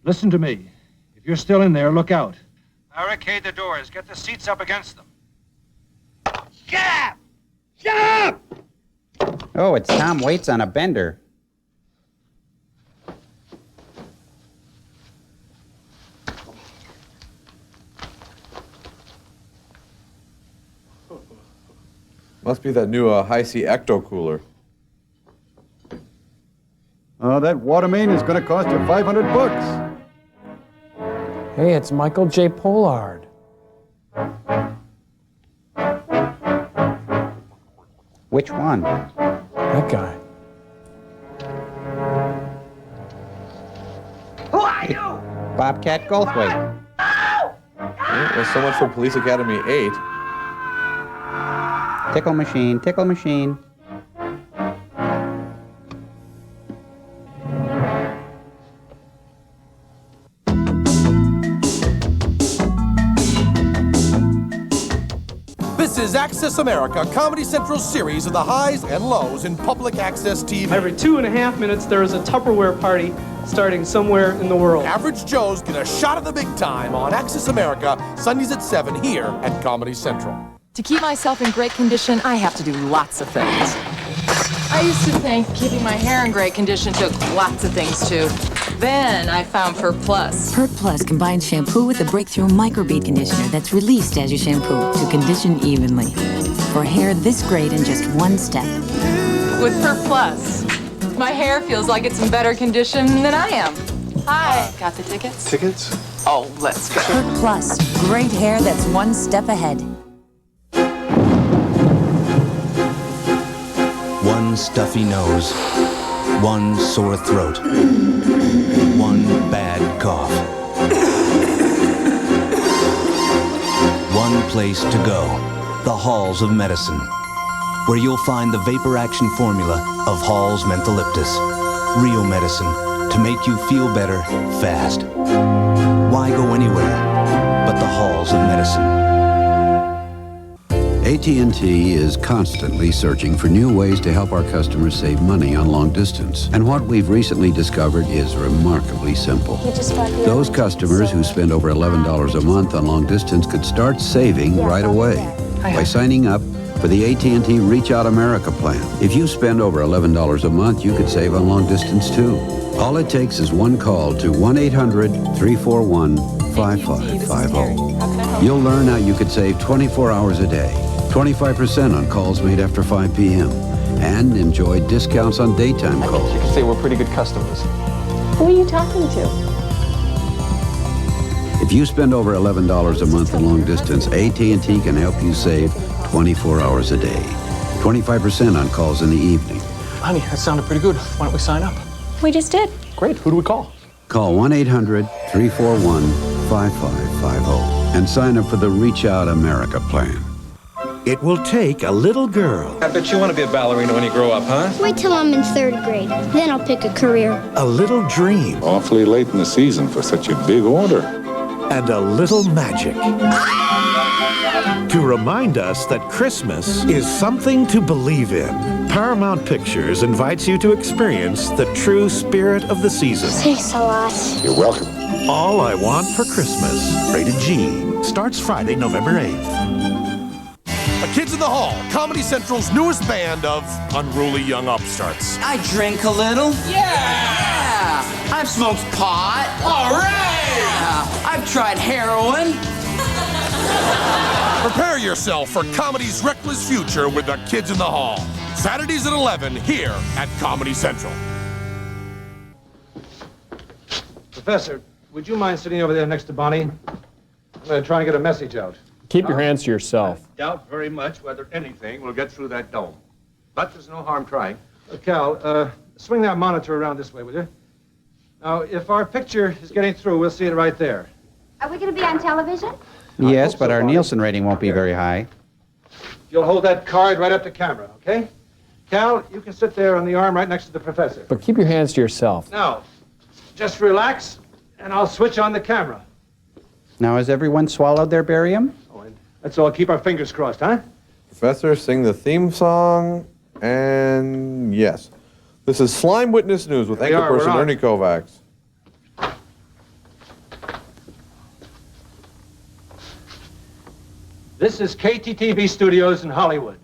Listen to me. If you're still in there, look out. Barricade the doors. Get the seats up against them. Get up! Shut up! Oh, it's Tom Waits on a bender. Must be that new high-C ecto cooler. That water main is going to cost you $500. Hey, it's Michael J. Pollard. Which one? That guy. Who are you? Bobcat Goldthwait. Well, so much for Police Academy 8. Tickle machine, tickle machine. This is Access America, Comedy Central's series of the highs and lows in public access TV. Every 2.5 minutes, there is a Tupperware party starting somewhere in the world. Average Joes get a shot at the big time on Access America, Sundays at 7 here at Comedy Central. To keep myself in great condition, I have to do lots of things. I used to think keeping my hair in great condition took lots of things too. Then I found Pert Plus. Pert Plus combines shampoo with a breakthrough microbead conditioner that's released as you shampoo to condition evenly. For hair this great in just one step. With Pert Plus, my hair feels like it's in better condition than I am. Hi, got the tickets? Tickets? Oh, let's go. Pert Plus, great hair that's one step ahead. One stuffy nose, one sore throat, one bad cough. One place to go, the halls of medicine, where you'll find the vapor action formula of Hall's Mentholyptus. Real medicine to make you feel better fast. Why go anywhere but the halls of medicine? AT&T is constantly searching for new ways to help our customers save money on long distance. And what we've recently discovered is remarkably simple. Those customers who spend over $11 a month on long distance could start saving right away by signing up for the AT&T Reach Out America plan. If you spend over $11 a month, you could save on long distance too. All it takes is one call to 1-800-341-5550. You'll learn how you could save 24 hours a day, 25% on calls made after 5 p.m., and enjoy discounts on daytime calls. You could say we're pretty good customers. Who are you talking to? If you spend over $11 a month in long distance, AT&T can help you save 24 hours a day, 25% on calls in the evening. Honey, that sounded pretty good. Why don't we sign up? We just did. Great. Who do we call? Call 1-800-341-5550 and sign up for the Reach Out America plan. It will take a little girl, I bet you want to be a ballerina when you grow up, huh? Wait till I'm in 3rd grade. Then I'll pick a career. a little dream, Awfully late in the season for such a big order. and a little magic. To remind us that Christmas is something to believe in, Paramount Pictures invites you to experience the true spirit of the season. Thanks a lot. You're welcome. All I Want for Christmas, rated G, starts Friday, November 8th. The Kids in the Hall, Comedy Central's newest band of unruly young upstarts. I drink a little. Yeah! I've smoked pot. All right! Yeah. I've tried heroin. Prepare yourself for comedy's reckless future with The Kids in the Hall. Saturdays at 11 here at Comedy Central. Professor, would you mind sitting over there next to Bonnie? I'm going to try and get a message out. Keep your hands to yourself. Doubt very much whether anything will get through that dome. But there's no harm trying. Cal, swing that monitor around this way, will you? Now, if our picture is getting through, we'll see it right there. Are we going to be on television? Yes, but our Nielsen rating won't be very high. You'll hold that card right up to camera, okay? Cal, you can sit there on the arm right next to the professor. But keep your hands to yourself. Now, just relax, and I'll switch on the camera. Now, has everyone swallowed their barium? That's all. Keep our fingers crossed, huh? Professor, sing the theme song, and yes. This is Slime Witness News with anchor person Ernie Kovacs. This is KTTV Studios in Hollywood.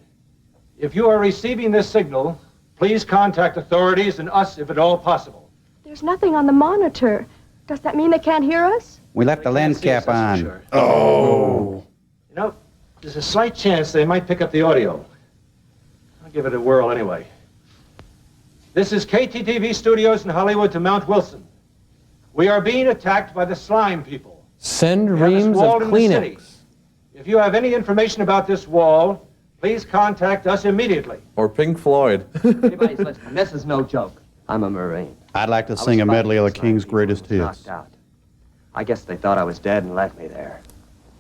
If you are receiving this signal, please contact authorities and us if at all possible. There's nothing on the monitor. Does that mean they can't hear us? We left the lens cap on. Sure. Oh. You know, there's a slight chance they might pick up the audio. I'll give it a whirl anyway. This is KTTV Studios in Hollywood to Mount Wilson. We are being attacked by the slime people. Send reams of Kleenex. If you have any information about this wall, please contact us immediately. Or Pink Floyd. Anybody's listening. This is no joke. I'm a Marine. I'd like to sing a medley of the King's greatest hits. Knocked out. I guess they thought I was dead and left me there.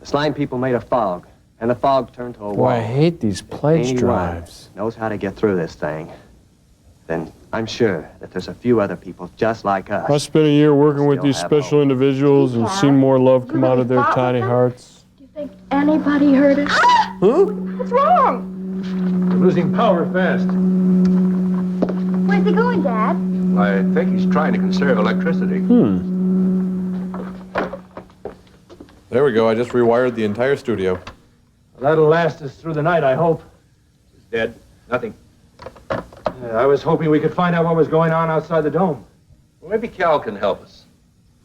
The slime people made a fog, and the fog turned to a wall. Boy, I hate these pledge Anyone drives. knows how to get through this thing, then I'm sure that there's a few other people just like us. I spent a year working with these special individuals and seen more love come out of their tiny hearts. Do you think anybody heard us? Huh? What's wrong? We're losing power fast. Where's he going, Dad? I think he's trying to conserve electricity. There we go. I just rewired the entire studio. That'll last us through the night, I hope. He's dead. Nothing. I was hoping we could find out what was going on outside the dome. Well, maybe Cal can help us.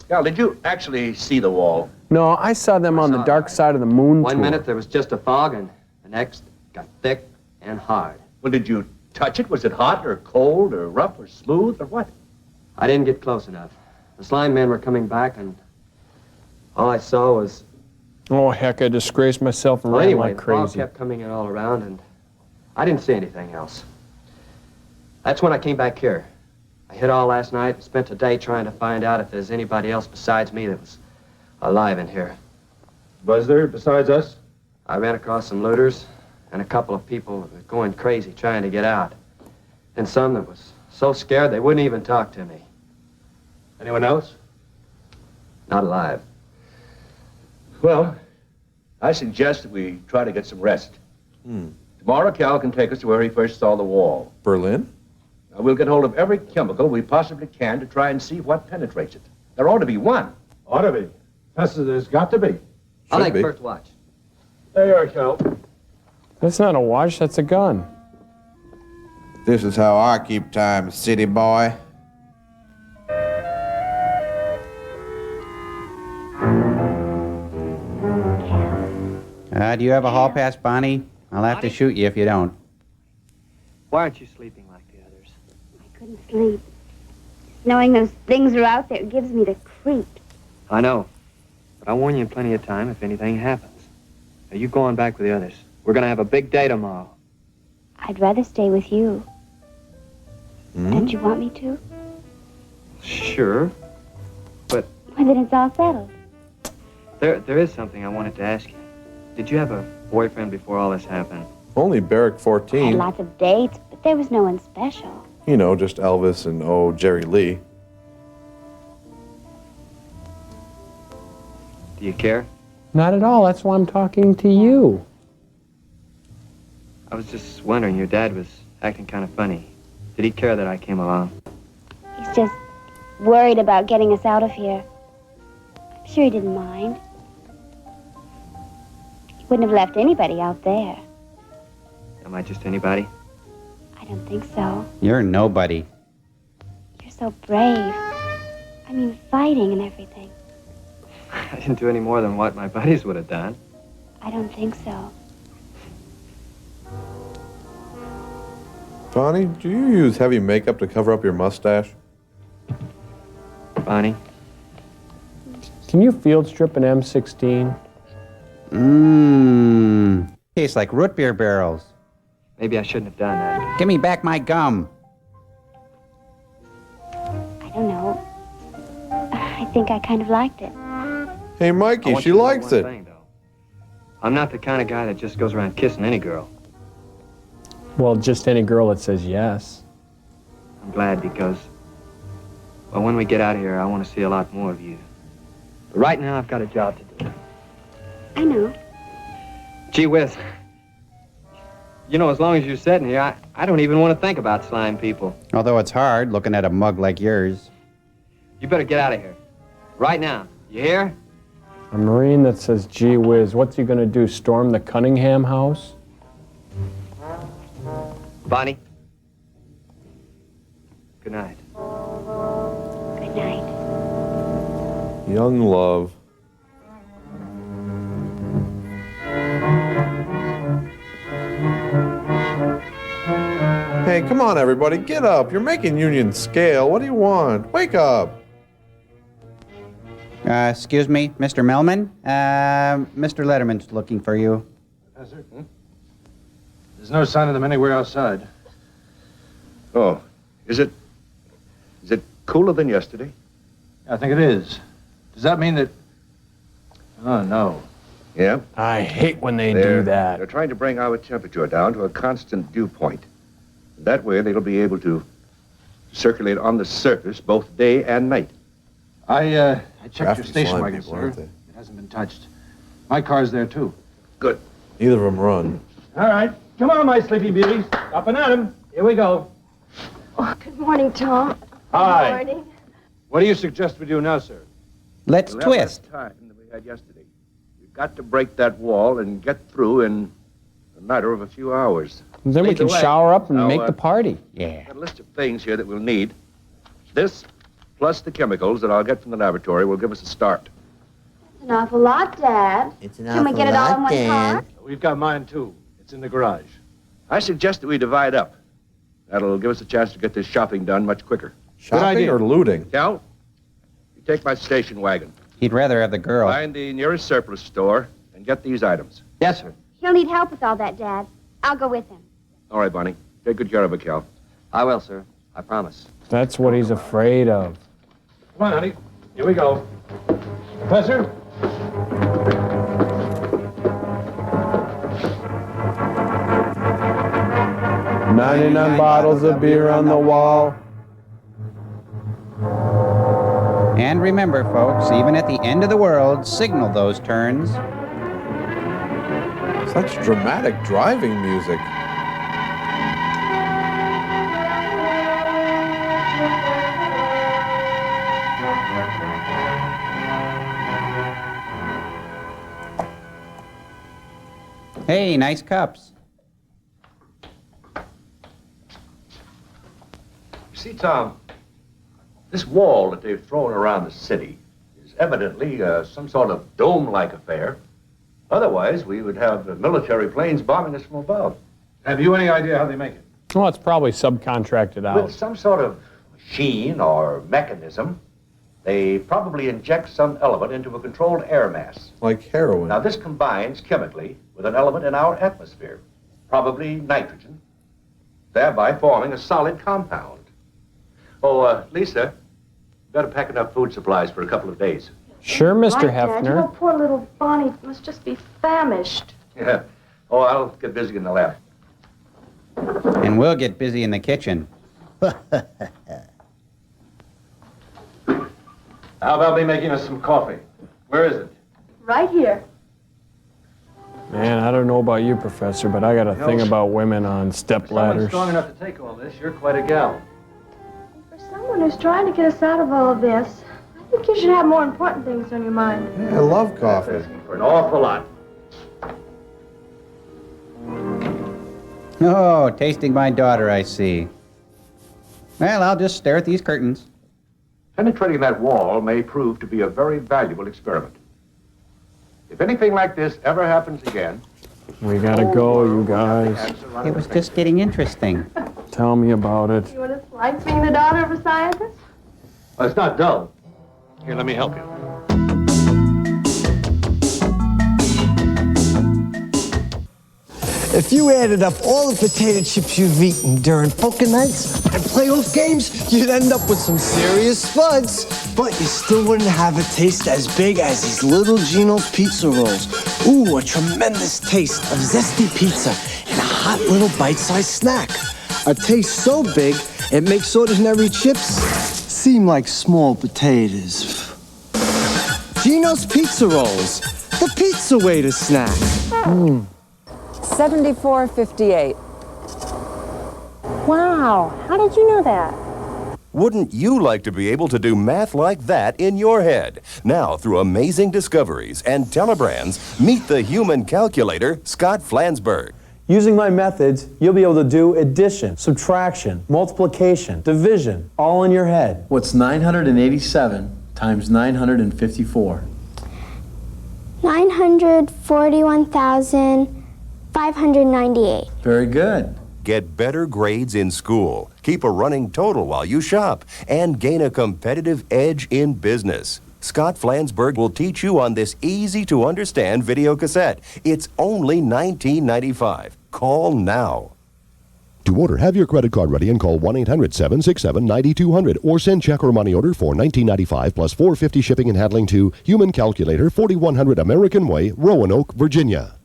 Cal, did you actually see the wall? No, I saw them on the dark side of the moon One tour. minute there was just a fog, and the next got thick and hard. Well, did you touch it? Was it hot or cold or rough or smooth or what? I didn't get close enough. The slime men were coming back, and all I saw was... Oh, heck, I disgraced myself and Well, ran anyway, like the fog crazy. kept coming in all around, and I didn't see anything else. That's when I came back here. I hid all last night and spent a day trying to find out if there's anybody else besides me that was alive in here. Was there, besides us? I ran across some looters and a couple of people that were going crazy trying to get out. And some that was so scared they wouldn't even talk to me. Anyone else? Not alive. Well, I suggest that we try to get some rest. Tomorrow, Cal can take us to where he first saw the wall. Berlin? Now, we'll get hold of every chemical we possibly can to try and see what penetrates it. There ought to be one. Ought to be. There's got to be. I'll take first watch. There you are, Cal. That's not a watch, that's a gun. This is how I keep time, city boy. Do you have a hall pass, Bonnie? I'll have to shoot you if you don't. Why aren't you sleeping like the others? I couldn't sleep. Knowing those things are out there gives me the creep. I know. But I'll warn you in plenty of time if anything happens. Now, you go on back with the others. We're going to have a big day tomorrow. I'd rather stay with you. Don't you want me to? Sure. But Well, then it's all settled. there is something I wanted to ask you. Did you have a boyfriend before all this happened. Only Barrack I had 14. lots of dates, but there was no one special. You know, just Elvis and, oh, Jerry Lee. Do you care? Not at all. That's why I'm talking to you. I was just wondering, your dad was acting kind of funny. Did he care that I came along? He's just worried about getting us out of here. I'm sure he didn't mind. He wouldn't have left anybody out there. Am I just anybody? I don't think so. You're nobody. You're so brave. I mean, fighting and everything. I didn't do any more than what my buddies would have done. I don't think so. Bonnie, do you use heavy makeup to cover up your mustache? Bonnie? Can you field strip an M16? Mmm. Tastes like root beer barrels. Maybe I shouldn't have done that. Give me back my gum. I don't know. I think I kind of liked it. Hey, Mikey, she likes it. I'm not the kind of guy that just goes around kissing any girl. Well, just any girl that says yes. I'm glad because, well, when we get out of here, I want to see a lot more of you. But right now, I've got a job to do. I know. Gee whiz. You know, as long as you're sitting here, I don't even want to think about slime people. Although it's hard looking at a mug like yours. You better get out of here. Right now. You hear? A Marine that says, gee whiz, what's he gonna do, storm the Cunningham house? Bonnie? Good night. Good night. Young love. Hey, come on, everybody, get up. You're making Union scale. What do you want? Wake up. Excuse me, Mr. Melman? Mr. Letterman's looking for you. Professor? There's no sign of them anywhere outside. Oh, is it cooler than yesterday? I think it is. Does that mean that... Oh, no. Yeah? I hate when they do that. They're trying to bring our temperature down to a constant dew point. That way, they'll be able to circulate on the surface both day and night. I checked your Crafty station slime wagon, people, sir. aren't they? It hasn't been touched. My car's there, too. Good. Neither of them run. All right. Come on, my sleepy beauties. Up and at 'em. Here we go. Oh, good morning, Tom. Hi. Good morning. What do you suggest we do now, sir? Let's We'll have twist. less time than we had yesterday. We've got to break that wall and get through in a matter of a few hours. Then we Either can way, shower up and now, make the party. Yeah. I've got a list of things here that we'll need. This, plus the chemicals that I'll get from the laboratory, will give us a start. It's an awful lot, Dad. It's an Can we get it all in one car? We've got mine, too. It's in the garage. I suggest that we divide up. That'll give us a chance to get this shopping done much quicker. Shopping idea. or looting? Cal, you take my station wagon. He'd rather have the girl. Find the nearest surplus store and get these items. Yes, sir. He'll need help with all that, Dad. I'll go with him. All right, Bonnie. Take good care of it, Cal. I will, sir. I promise. That's what he's afraid of. Come on, honey. Here we go. Professor? 99 bottles of beer on the wall. And remember, folks, even at the end of the world, signal those turns. Such dramatic driving music. Hey, nice cups. See, Tom, this wall that they've thrown around the city is evidently some sort of dome-like affair. Otherwise, we would have military planes bombing us from above. Have you any idea how they make it? Well, it's probably subcontracted out. With some sort of machine or mechanism, they probably inject some element into a controlled air mass. Like heroin. Now, this combines chemically with an element in our atmosphere, probably nitrogen, thereby forming a solid compound. Oh, Lisa, better pack enough food supplies for a couple of days. Sure, Mr. Right, Dad. You know, Hefner. poor little Bonnie must just be famished. Yeah, Oh, I'll get busy in the lab. And we'll get busy in the kitchen. How about me making us some coffee? Where is it? Right here. Man, I don't know about you, Professor, but I got a thing about women on step Someone ladders. strong enough to take all this. You're quite a gal. For someone who's trying to get us out of all of this, I think you should have more important things on your mind. I love coffee. Asking for an awful lot. Oh, tasting my daughter, I see. Well, I'll just stare at these curtains. Penetrating that wall may prove to be a very valuable experiment. If anything like this ever happens again... We gotta go, you guys. It was just getting interesting. Tell me about it. You want to like being the daughter of a scientist? Well, it's not dull. Here, let me help you. If you added up all the potato chips you've eaten during poker nights and playoff games, you'd end up with some serious spuds. But you still wouldn't have a taste as big as these little Gino's pizza rolls. Ooh, a tremendous taste of zesty pizza and a hot little bite-sized snack. A taste so big, it makes ordinary chips seem like small potatoes. Gino's Pizza Rolls, the pizza way to snack. 7458. Wow, how did you know that? Wouldn't you like to be able to do math like that in your head? Now, through amazing discoveries and telebrands, meet the human calculator, Scott Flansburgh. Using my methods, you'll be able to do addition, subtraction, multiplication, division, all in your head. What's 987 times 954? 941,598. Very good. Get better grades in school, keep a running total while you shop, and gain a competitive edge in business. Scott Flansburgh will teach you on this easy-to-understand video cassette. It's only $19.95. Call now. To order, have your credit card ready and call 1-800-767-9200 or send check or money order for $19.95 plus $4.50 shipping and handling to Human Calculator, 4100 American Way, Roanoke, Virginia.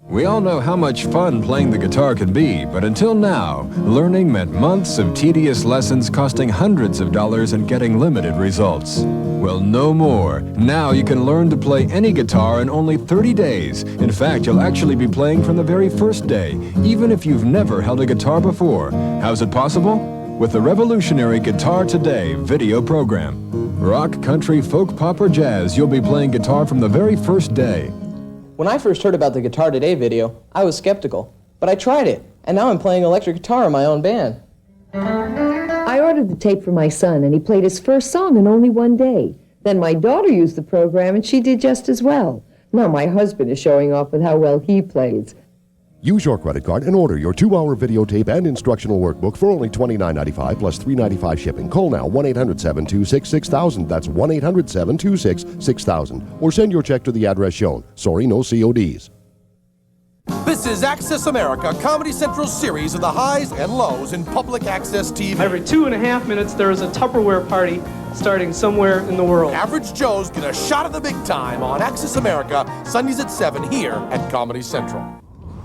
We all know how much fun playing the guitar can be, but until now, learning meant months of tedious lessons costing hundreds of dollars and getting limited results. Well, no more. Now you can learn to play any guitar in only 30 days. In fact, you'll actually be playing from the very first day, even if you've never held a guitar before. How's it possible? With the revolutionary Guitar Today video program. Rock, country, folk, pop, or jazz, you'll be playing guitar from the very first day. When I first heard about the Guitar Today video, I was skeptical, but I tried it, and now I'm playing electric guitar in my own band. I ordered the tape for my son, and he played his first song in only one day. Then my daughter used the program, and she did just as well. Now my husband is showing off with how well he plays. Use your credit card and order your 2-hour videotape and instructional workbook for only $29.95 plus $3.95 shipping. Call now 1-800-726-6000. That's 1-800-726-6000. Or send your check to the address shown. Sorry, no CODs. This is Access America, Comedy Central's series of the highs and lows in public access TV. Every 2.5 minutes, there is a Tupperware party starting somewhere in the world. Average Joe's get a shot of the big time on Access America, Sundays at 7 here at Comedy Central.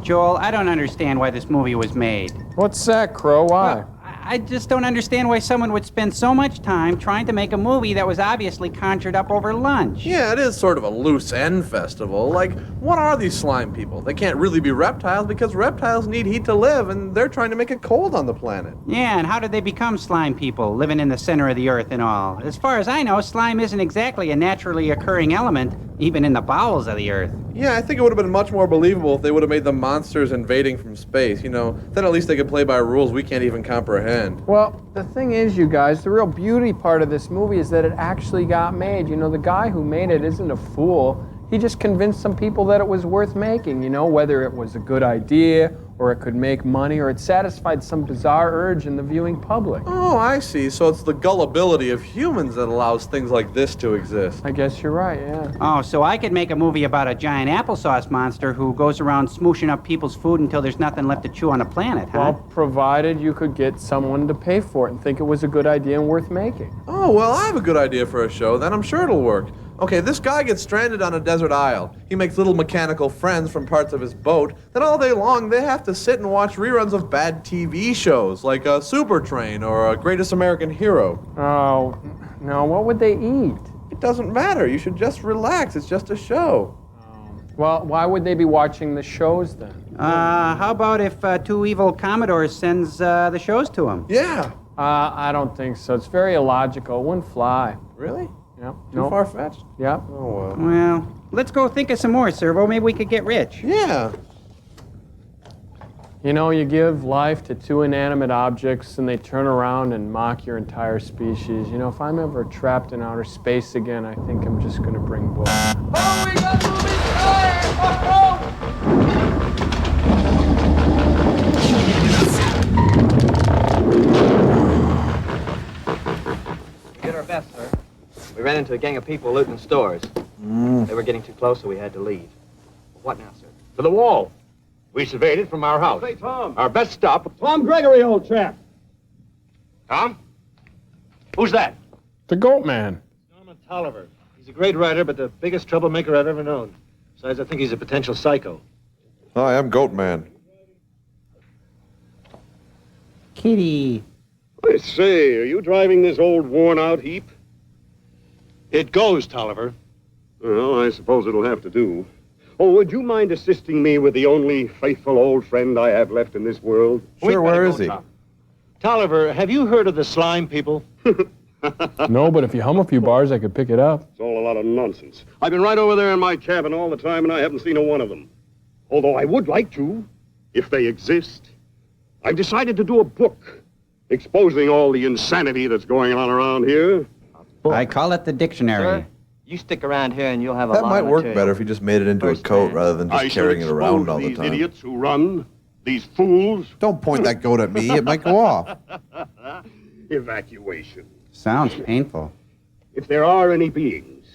Joel, I don't understand why this movie was made. What's that, Crow? Why? Well, I just don't understand why someone would spend so much time trying to make a movie that was obviously conjured up over lunch. Yeah, it is sort of a loose end festival. Like, what are these slime people? They can't really be reptiles because reptiles need heat to live, and they're trying to make it cold on the planet. Yeah, and how did they become slime people, living in the center of the earth and all? As far as I know, slime isn't exactly a naturally occurring element, even in the bowels of the earth. Yeah, I think it would have been much more believable if they would have made them monsters invading from space, you know. Then at least they could play by rules we can't even comprehend. Well, the thing is, you guys, the real beauty part of this movie is that it actually got made. You know, the guy who made it isn't a fool. He just convinced some people that it was worth making, you know, whether it was a good idea or it could make money or it satisfied some bizarre urge in the viewing public. Oh, I see. So it's the gullibility of humans that allows things like this to exist. I guess you're right, yeah. Oh, so I could make a movie about a giant applesauce monster who goes around smooshing up people's food until there's nothing left to chew on the planet, huh? Well, provided you could get someone to pay for it and think it was a good idea and worth making. Oh, well, I have a good idea for a show, then I'm sure it'll work. Okay, this guy gets stranded on a desert isle. He makes little mechanical friends from parts of his boat. Then all day long, they have to sit and watch reruns of bad TV shows, like Super Train or Greatest American Hero. Oh, no, what would they eat? It doesn't matter. You should just relax. It's just a show. Well, why would they be watching the shows then? How about if two evil Commodores sends the shows to them? Yeah. I don't think so. It's very illogical. It wouldn't fly. Really? Yeah. Too far-fetched? Yeah. Oh, well. Well, let's go think of some more, Servo. Maybe we could get rich. Yeah. You know, you give life to two inanimate objects and they turn around and mock your entire species. You know, if I'm ever trapped in outer space again, I think I'm just going to bring books. Oh, we got moving tires! We did our best, sir. We ran into a gang of people looting stores. They were getting too close, so we had to leave. What now, sir? To the wall. We surveyed it from our house. Hey, Tom. Our best stop. Tom Gregory, old chap. Tom? Who's that? The Goat Man. Norman Tolliver. He's a great writer, but the biggest troublemaker I've ever known. Besides, I think he's a potential psycho. Hi, I'm Goat Man. Kitty. I say, are you driving this old worn-out heap? It goes, Tolliver. Well, I suppose it'll have to do. Oh, would you mind assisting me with the only faithful old friend I have left in this world? Sure, where is he? Tolliver, have you heard of the slime people? No, but if you hum a few bars, I could pick it up. It's all a lot of nonsense. I've been right over there in my cabin all the time, and I haven't seen a one of them. Although I would like to, if they exist. I've decided to do a book exposing all the insanity that's going on around here. I call it the dictionary. Sir, you stick around here and you'll have a That lot might of work material. better if you just made it into a coat rather than just carrying it around all the these time. idiots who run, these fools. Don't point that goat at me. It might go off. Evacuation. Sounds painful. If there are any beings,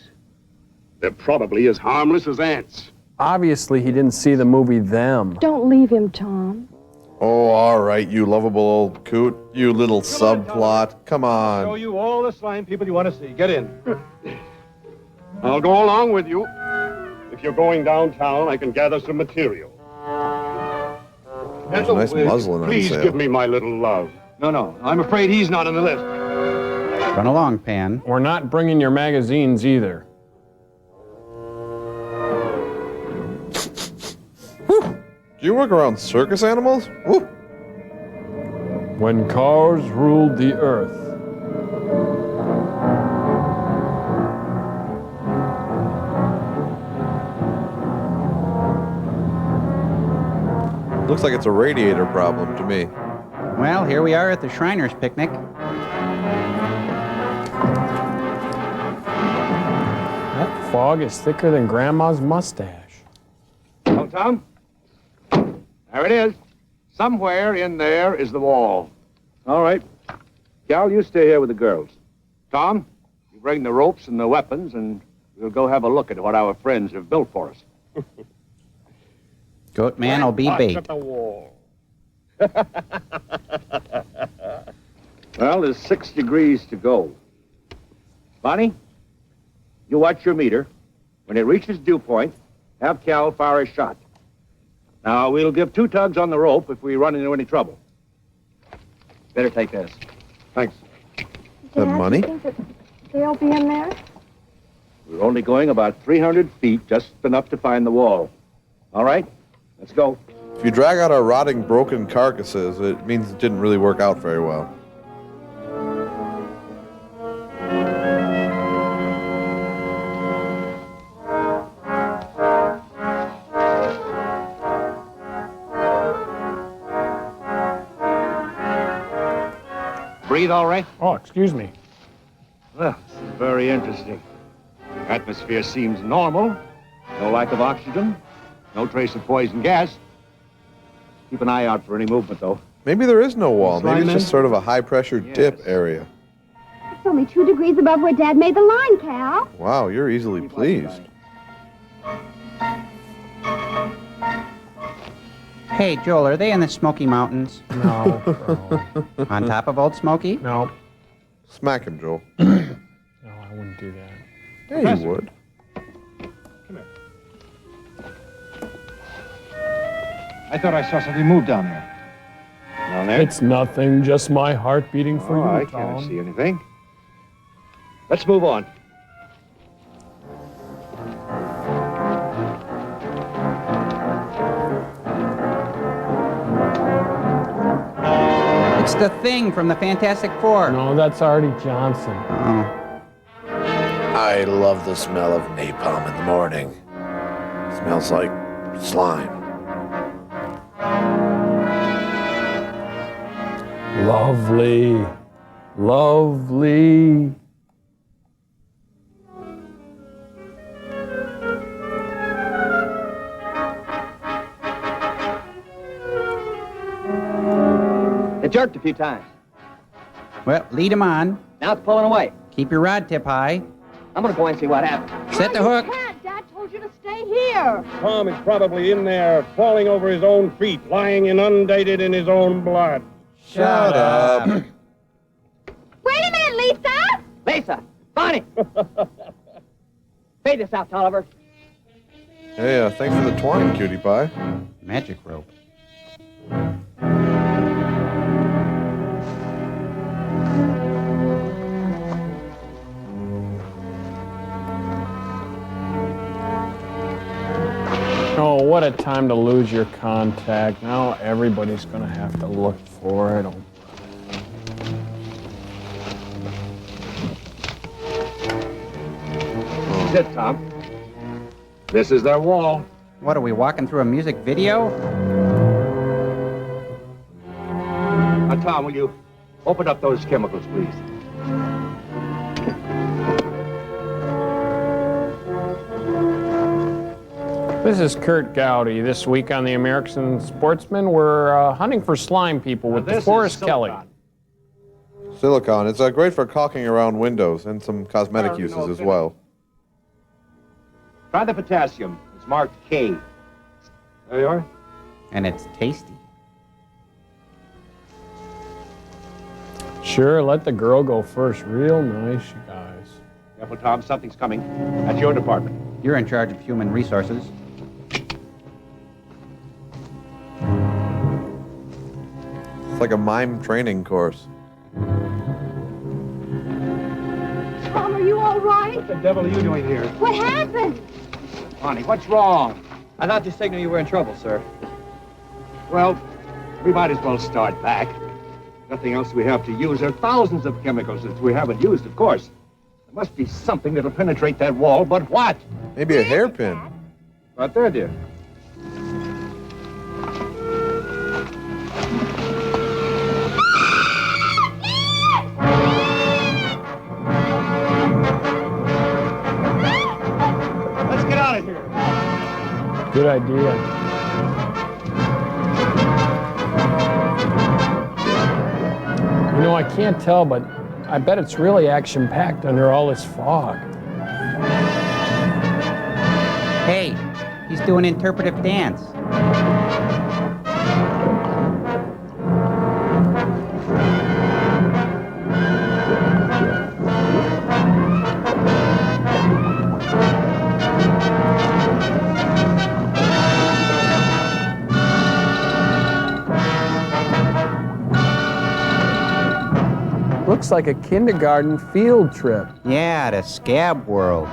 they're probably as harmless as ants. Obviously, he didn't see the movie Them. Don't leave him, Tom. Oh, all right, you lovable old coot. You little subplot. Come Show on. you all the slime people you want to see. Get in. I'll go along with you. If you're going downtown, I can gather some material. There's a nice muslin on Please sale. give me my little love. No, I'm afraid he's not on the list. Run along, Pan. We're not bringing your magazines either. Do you work around circus animals? Woo. When cars ruled the earth. Looks like it's a radiator problem to me. Well, here we are at the Shriners' picnic. That fog is thicker than Grandma's mustache. Oh, Tom? There it is. Somewhere in there is the wall. All right. Cal, you stay here with the girls. Tom, you bring the ropes and the weapons, and we'll go have a look at what our friends have built for us. Goat Man will be bait. At the wall. Well, there's 6 degrees to go. Bonnie, you watch your meter. When it reaches dew point, have Cal fire a shot. Now, we'll give 2 tugs on the rope if we run into any trouble. Better take this. Thanks. The money? You think that they'll be in there? We're only going about 300 feet, just enough to find the wall. All right? Let's go. If you drag out our rotting, broken carcasses, it means it didn't really work out very well. Breathe all right? Oh, excuse me. Well, this is very interesting. Atmosphere seems normal. No lack of oxygen. No trace of poison gas. Keep an eye out for any movement, though. Maybe there is no wall. Maybe it's Slime just sort of a high-pressure dip area. It's only 2 degrees above where Dad made the line, Cal. Wow, you're easily pleased. Hey, Joel, are they in the Smoky Mountains? No. On top of Old Smoky? No. Smack him, Joel. No, I wouldn't do that. Yeah, you would. I thought I saw something move down there. Down there? It's nothing, just my heart beating for you, I Tom. can't see anything. Let's move on. It's the Thing from the Fantastic Four. No, that's Artie Johnson. Oh. I love the smell of napalm in the morning. Smells like slime. Lovely. Lovely. It jerked a few times. Well, lead him on. Now it's pulling away. Keep your rod tip high. I'm gonna go and see what happens. Set the hook. Dad told you to stay here. Tom is probably in there, falling over his own feet, lying inundated in his own blood. Shut up. Wait a minute, Lisa! Lisa! Bonnie! Fade this out, Tolliver. Hey, thanks for the twine, cutie pie. Magic rope. Oh, what a time to lose your contact. Now everybody's gonna have to look for it. That's it, Tom. This is their wall. What, are we walking through a music video? Now, Tom, will you open up those chemicals, please? This is Kurt Gowdy. This week on the American Sportsman, we're hunting for slime people with DeForest Kelly. Silicon. It's great for caulking around windows and some cosmetic uses as well. Try the potassium. It's marked K. There you are. And it's tasty. Sure, let the girl go first. Real nice, you guys. Careful, Tom. Something's coming. That's your department. You're in charge of human resources. It's like a mime training course. Tom, are you all right? What the devil are you doing here? What happened? Bonnie, what's wrong? I thought you signaled you were in trouble, sir. Well, we might as well start back. Nothing else we have to use. There are thousands of chemicals that we haven't used, of course. There must be something that'll penetrate that wall, but what? Maybe a hairpin. Right there, dear. Let's get out of here. Good idea. You know, I can't tell, but I bet it's really action-packed under all this fog. Hey, he's doing interpretive dance. Looks like a kindergarten field trip. Yeah, to Scab World.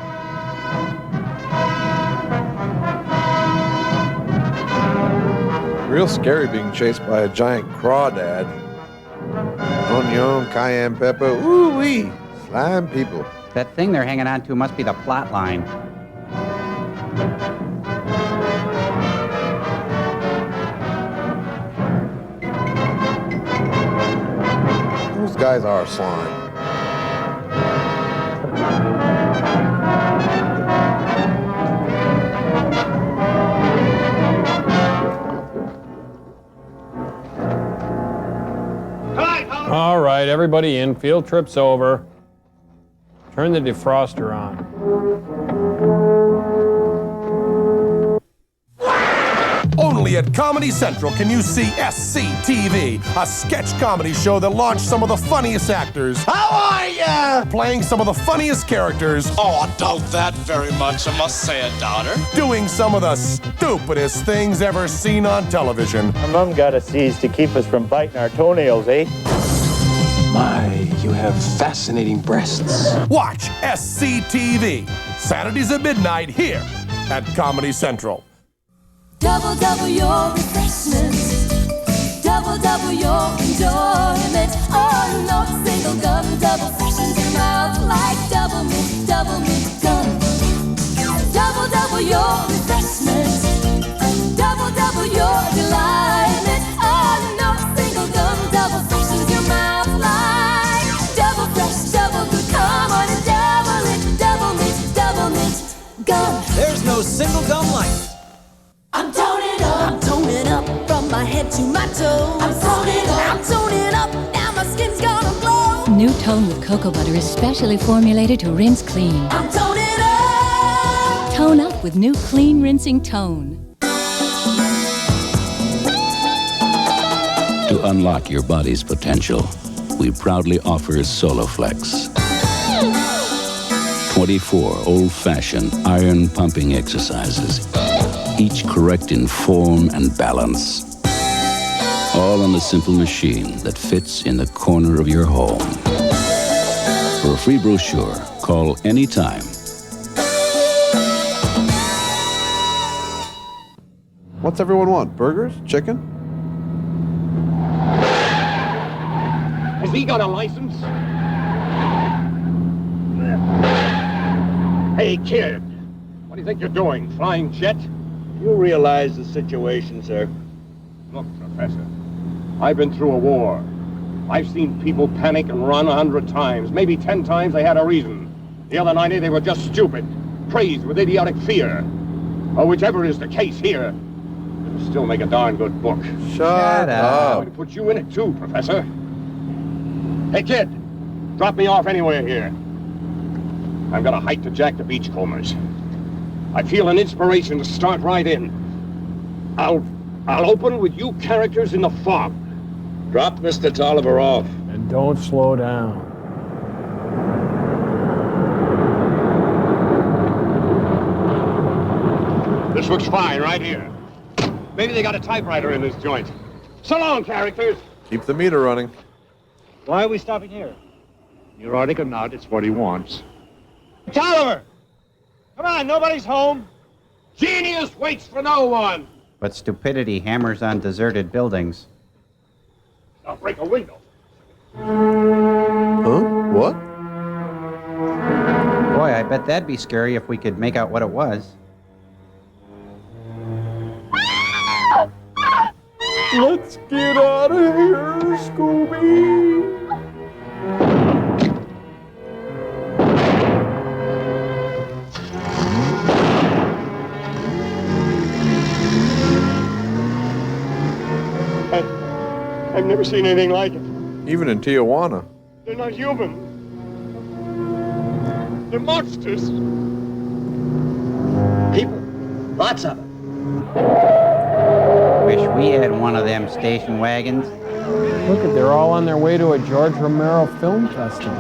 Real scary being chased by a giant crawdad. Onion, cayenne pepper, ooh-wee, slime people. That thing they're hanging on to must be the plot line. Those guys are slime. All right, everybody in. Field trip's over. Turn the defroster on. Oh Only at Comedy Central can you see SCTV, a sketch comedy show that launched some of the funniest actors. How are ya? Playing some of the funniest characters. Oh, I doubt that very much, I must say it, daughter. Doing some of the stupidest things ever seen on television. Our mom got us these to keep us from biting our toenails, eh? My, you have fascinating breasts. Watch SCTV, Saturdays at midnight here at Comedy Central. Double, double your refreshment. Double, double your enjoyment. Oh, no, single gum, double freshens your mouth like double mint gum. Double, double your refreshment. Double, double your delightment. Oh, no, single gum, double freshens your mouth like double fresh, double good. Come on and double mint gum. There's no single gum like it. I'm toning up from my head to my toes. I'm toning up, now my skin's gonna glow. New Tone with cocoa butter is specially formulated to rinse clean. I'm toning up. Tone up with new clean rinsing Tone. To unlock your body's potential, we proudly offer Soloflex. 24 old-fashioned iron-pumping exercises, each correct in form and balance. All on a simple machine that fits in the corner of your home. For a free brochure, call anytime. What's everyone want? Burgers? Chicken? Has he got a license? Hey, kid. What do you think you're doing? Flying jet? You realize the situation, sir. Look, Professor, I've been through a war. I've seen people panic and run 100 times. Maybe 10 times they had a reason. The other 90 they were just stupid, crazed with idiotic fear. Or whichever is the case here, it'll still make a darn good book. Shut up. I'm going to put you in it too, Professor. Hey, kid, drop me off anywhere here. I've got a hike to Jack the Beachcombers. I feel an inspiration to start right in. I'll open with you characters in the fog. Drop Mr. Tolliver off. And don't slow down. This looks fine right here. Maybe they got a typewriter in this joint. So long, characters. Keep the meter running. Why are we stopping here? Neurotic or not, it's what he wants. Tolliver! Come on, nobody's home. Genius waits for no one. But stupidity hammers on deserted buildings. I'll break a window. Huh? What? Boy, I bet that'd be scary if we could make out what it was. Let's get out of here, Scooby. I've never seen anything like it. Even in Tijuana. They're not human. They're monsters. People. Lots of them. Wish we had one of them station wagons. Look, they're all on their way to a George Romero film festival.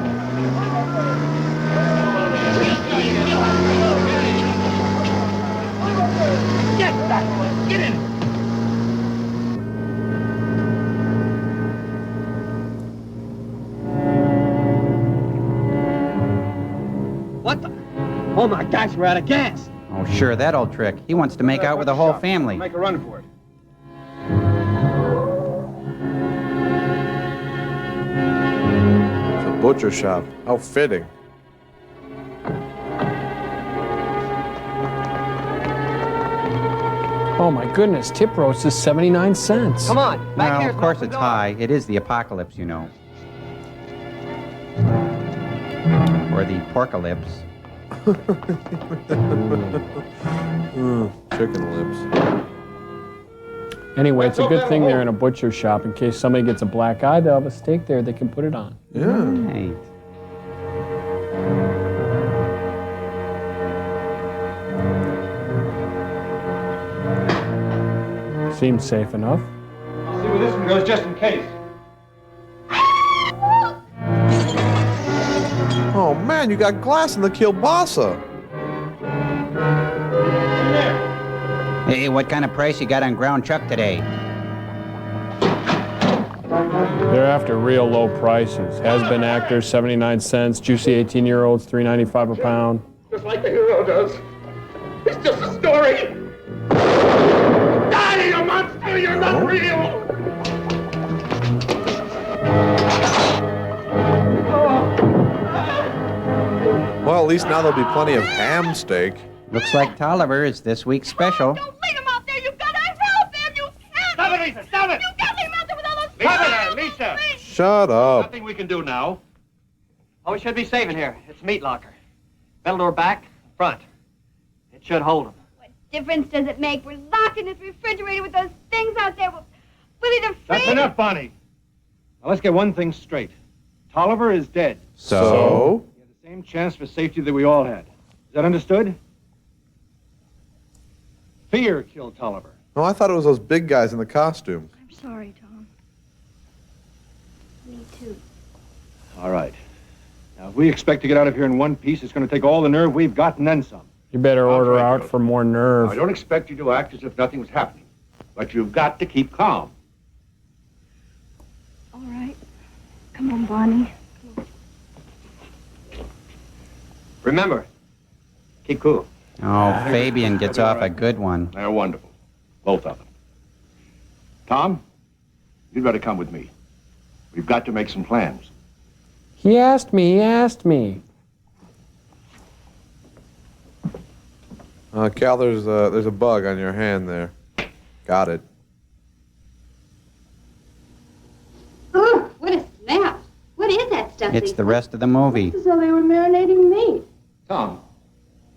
Get back! Get in! What the? Oh my gosh, we're out of gas. Oh, sure, that old trick. He wants to make out with the whole family. Make a run for it. It's a butcher shop. How fitting. Oh my goodness, tip roast is 79 cents. Come on, back Well, here. of course it's high. It is the apocalypse, you know. Or the porcalypse. Chicken lips. Anyway, it's a good thing they're in a butcher shop. In case somebody gets a black eye, they'll have a steak there they can put it on. Yeah. Right. Seems safe enough. See where this one goes just in case. Oh man, you got glass in the kielbasa. Hey, what kind of price you got on ground chuck today? They're after real low prices. Has-been actors, 79 cents. Juicy 18-year-olds, $3.95 a pound. Just like the hero does. It's just a story. Die, you monster! You're not real! Well, at least now there'll be plenty of ham steak. Looks like Tolliver is this week's special. Don't leave him out there! You've got to help him! You can't! Stop it, Lisa! Stop it! You can't leave him out there with all those... Stop it, Lisa! Shut up. Nothing we can do now. Oh, we should be safe in here. It's a meat locker. Metal door back, front. It should hold them. What difference does it make? We're locked in this refrigerator with those things out there. Will either freeze... That's enough, Bonnie. Now let's get one thing straight. Tolliver is dead. So? He had the same chance for safety that we all had. Is that understood? Fear killed Tolliver. Oh, I thought it was those big guys in the costume. I'm sorry, Tom. Me too. All right. Now, if we expect to get out of here in one piece, it's going to take all the nerve we've got and then some. You better order out for more nerve. I don't expect you to act as if nothing was happening, but you've got to keep calm. All right. Come on, Bonnie. Remember, keep cool. Oh, Fabian gets off a good one. They're wonderful. Both of them. Tom, you'd better come with me. We've got to make some plans. He asked me. Cal, there's a bug on your hand there. Got it. Ooh, what a snap. What is that stuff? It's the rest of the movie. It's as though they were marinating meat. Tom,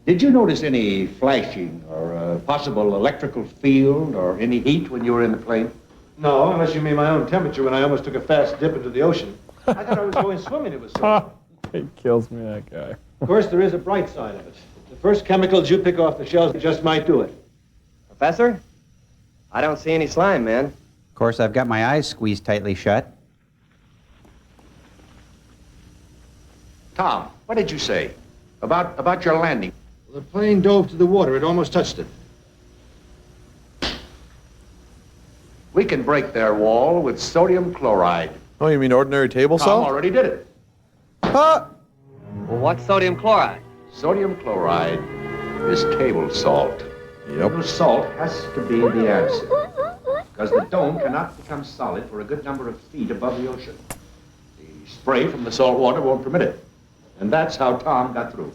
did you notice any flashing or a possible electrical field or any heat when you were in the plane? No, unless you mean my own temperature when I almost took a fast dip into the ocean. I thought I was going swimming. It was so. It kills me, that guy. Of course, there is a bright side of it. The first chemicals you pick off the shelves just might do it. Professor? I don't see any slime, man. Of course, I've got my eyes squeezed tightly shut. Tom, what did you say about your landing? The plane dove to the water. It almost touched it. We can break their wall with sodium chloride. Oh, you mean ordinary table Tom salt? already did it. Huh? Well, what's sodium chloride? Sodium chloride is table salt. Yep. The salt has to be the answer, because the dome cannot become solid for a good number of feet above the ocean. The spray from the salt water won't permit it. And that's how Tom got through.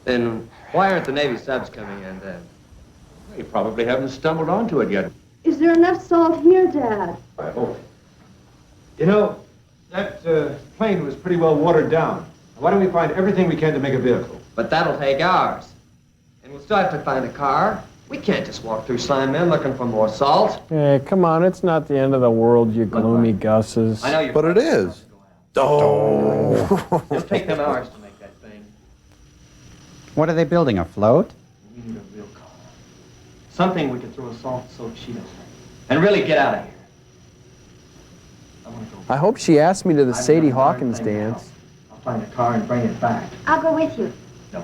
Then why aren't the Navy subs coming in then? They probably haven't stumbled onto it yet. Is there enough salt here, Dad? I hope. You know, that plane was pretty well watered down. Why don't we find everything we can to make a vehicle? But that'll take hours. And we'll still have to find a car. We can't just walk through slime men looking for more salt. Hey, come on, it's not the end of the world, you gloomy gusses. I know you're... But it is. Oh. It'll take them hours to make that thing. What are they building, a float? We need a real car. Something we can throw a salt-soaked sheet over. And really get out of here. I hope she asked me to the Sadie Hawkins dance. I'll find a car and bring it back. I'll go with you. No.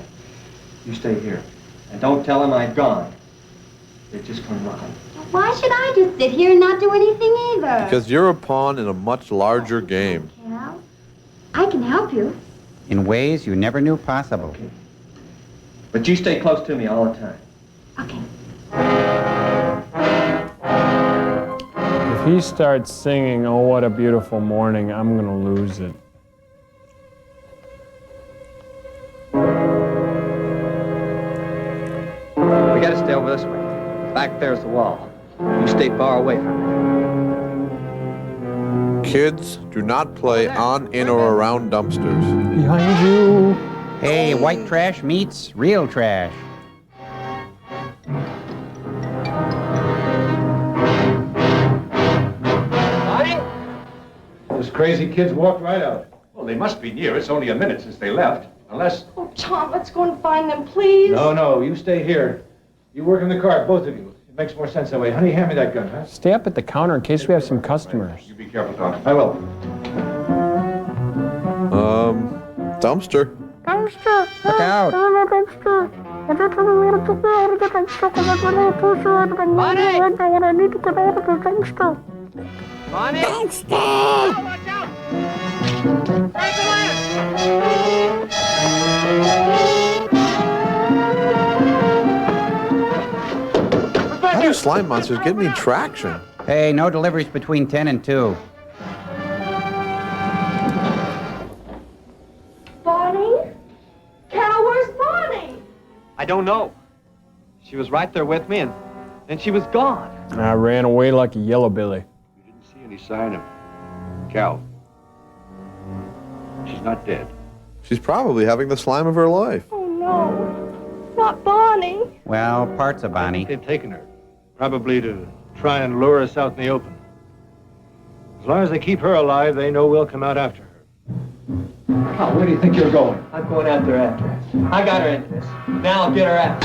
You stay here. And don't tell them I've gone. They've just come running. Why should I just sit here and not do anything either? Because you're a pawn in a much larger game. Cal, I can help you. In ways you never knew possible. Okay. But you stay close to me all the time. Okay. If he starts singing, "Oh, what a beautiful morning," I'm gonna lose it. We gotta stay over this way. Back there's the wall. You stay far away from it. Kids, do not play on, in, or around dumpsters. Behind you. Hey, white trash meets real trash. Those crazy kids walked right out. Well, they must be near. It's only a minute since they left. Unless... Oh, Tom, let's go and find them, please. No, you stay here. You work in the car, both of you. Makes more sense that way. Honey, hand me that gun, huh? Stay up at the counter in case we have some customers. You be careful, Doc. I will. Dumpster. Dumpster. Look out. Bonnie! Dumpster. Watch out! How do slime monsters get any traction? Hey, no deliveries between 10 and 2. Bonnie? Cal, where's Bonnie? I don't know. She was right there with me, and then she was gone. I ran away like a yellow billy. See any sign of Cal? She's not dead. She's probably having the slime of her life. Oh, no. Not Bonnie. Well, parts of Bonnie. They've taken her. Probably to try and lure us out in the open. As long as they keep her alive, they know we'll come out after her. Oh, where do you think you're going? I'm going out there after her. I got her into this. Now I'll get her out.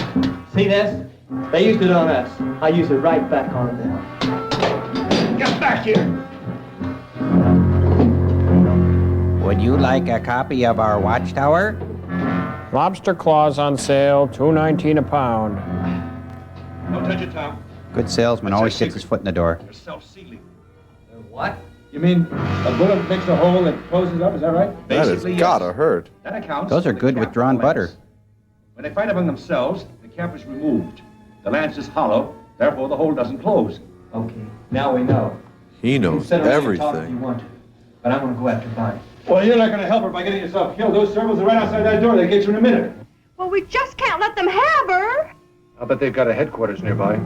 See this? They used it on us. I use it right back on them. Get back here! Would you like a copy of our watchtower? Lobster claws on sale, $2.19 a pound. Don't touch it, Tom. Good salesman always gets his foot in the door. They're self-sealing. What? You mean a bullet makes a hole and closes up, is that right? That has gotta hurt. That accounts. Those are for the good cap with drawn lance. butter. When they fight among themselves, the cap is removed. The lance is hollow, therefore the hole doesn't close. Okay, now we know. He knows Sit around and talk if you everything. want to, but I'm gonna go after Bonnie. Well, you're not going to help her by getting yourself killed. Those servants are right outside that door. They get you in a minute. Well, we just can't let them have her. I'll bet they've got a headquarters nearby.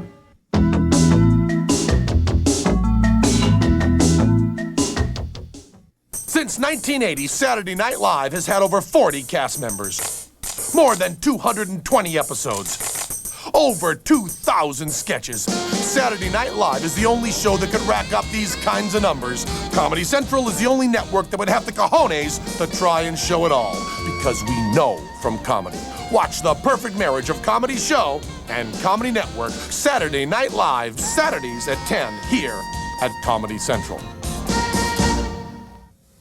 Since 1980, Saturday Night Live has had over 40 cast members, more than 220 episodes, over 2,000 sketches. Saturday Night Live is the only show that could rack up these kinds of numbers. Comedy Central is the only network that would have the cojones to try and show it all, because we know from comedy. Watch The Perfect Marriage of Comedy Show and Comedy Network, Saturday Night Live, Saturdays at 10, here at Comedy Central.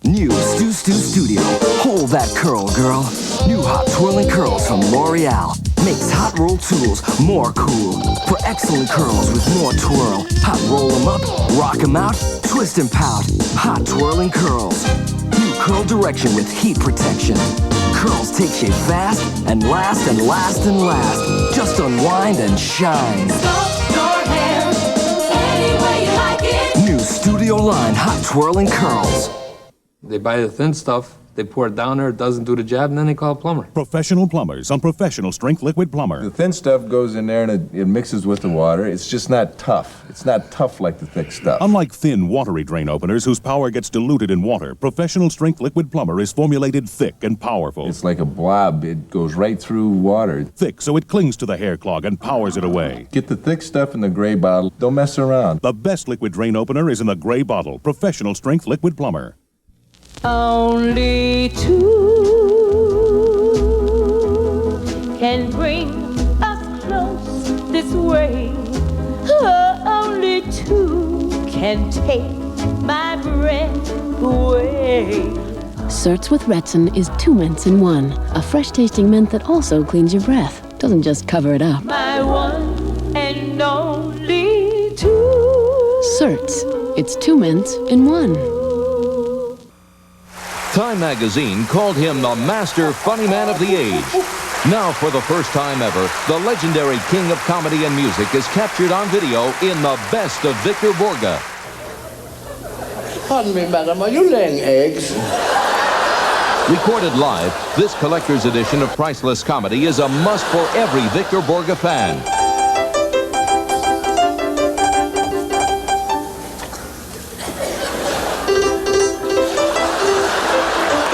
New Stu Studio. Hold that curl, girl. New hot twirling curls from L'Oreal. Makes hot roll tools more cool. For excellent curls with more twirl. Hot roll them up, rock them out, twist and pout. Hot twirling curls. New curl direction with heat protection. Curls take shape fast and last and last and last. Just unwind and shine. Sculpt your hair any way you like it. New Studio Line hot twirling curls. They buy the thin stuff, they pour it down there, it doesn't do the job, and then they call a plumber. Professional plumbers on Professional Strength Liquid Plumber. The thin stuff goes in there and it mixes with the water. It's just not tough. It's not tough like the thick stuff. Unlike thin, watery drain openers whose power gets diluted in water, Professional Strength Liquid Plumber is formulated thick and powerful. It's like a blob. It goes right through water. Thick so it clings to the hair clog and powers it away. Get the thick stuff in the gray bottle. Don't mess around. The best liquid drain opener is in the gray bottle. Professional Strength Liquid Plumber. Only two can bring us close this way. Only two can take my breath away. Certs with Retsin is 2 mints in 1. A fresh-tasting mint that also cleans your breath. Doesn't just cover it up. My one and only two. Certs. It's 2 mints in 1. Time magazine called him the master funny man of the age. Now, for the first time ever, the legendary king of comedy and music is captured on video in the best of Victor Borge. Pardon me, madam, are you laying eggs? Recorded live, this collector's edition of Priceless Comedy is a must for every Victor Borge fan.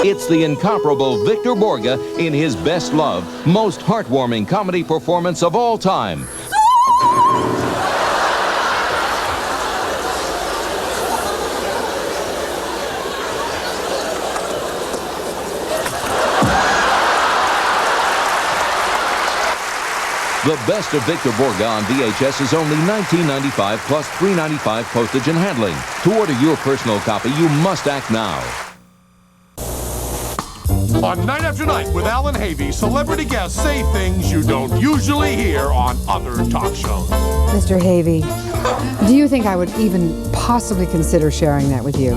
It's the incomparable Victor Borge in his best love, most heartwarming comedy performance of all time. The Best of Victor Borga on VHS is only $19.95 plus $3.95 postage and handling. To order your personal copy, you must act now. On Night After Night with Allan Havey, celebrity guests say things you don't usually hear on other talk shows. Mr. Havey, do you think I would even possibly consider sharing that with you?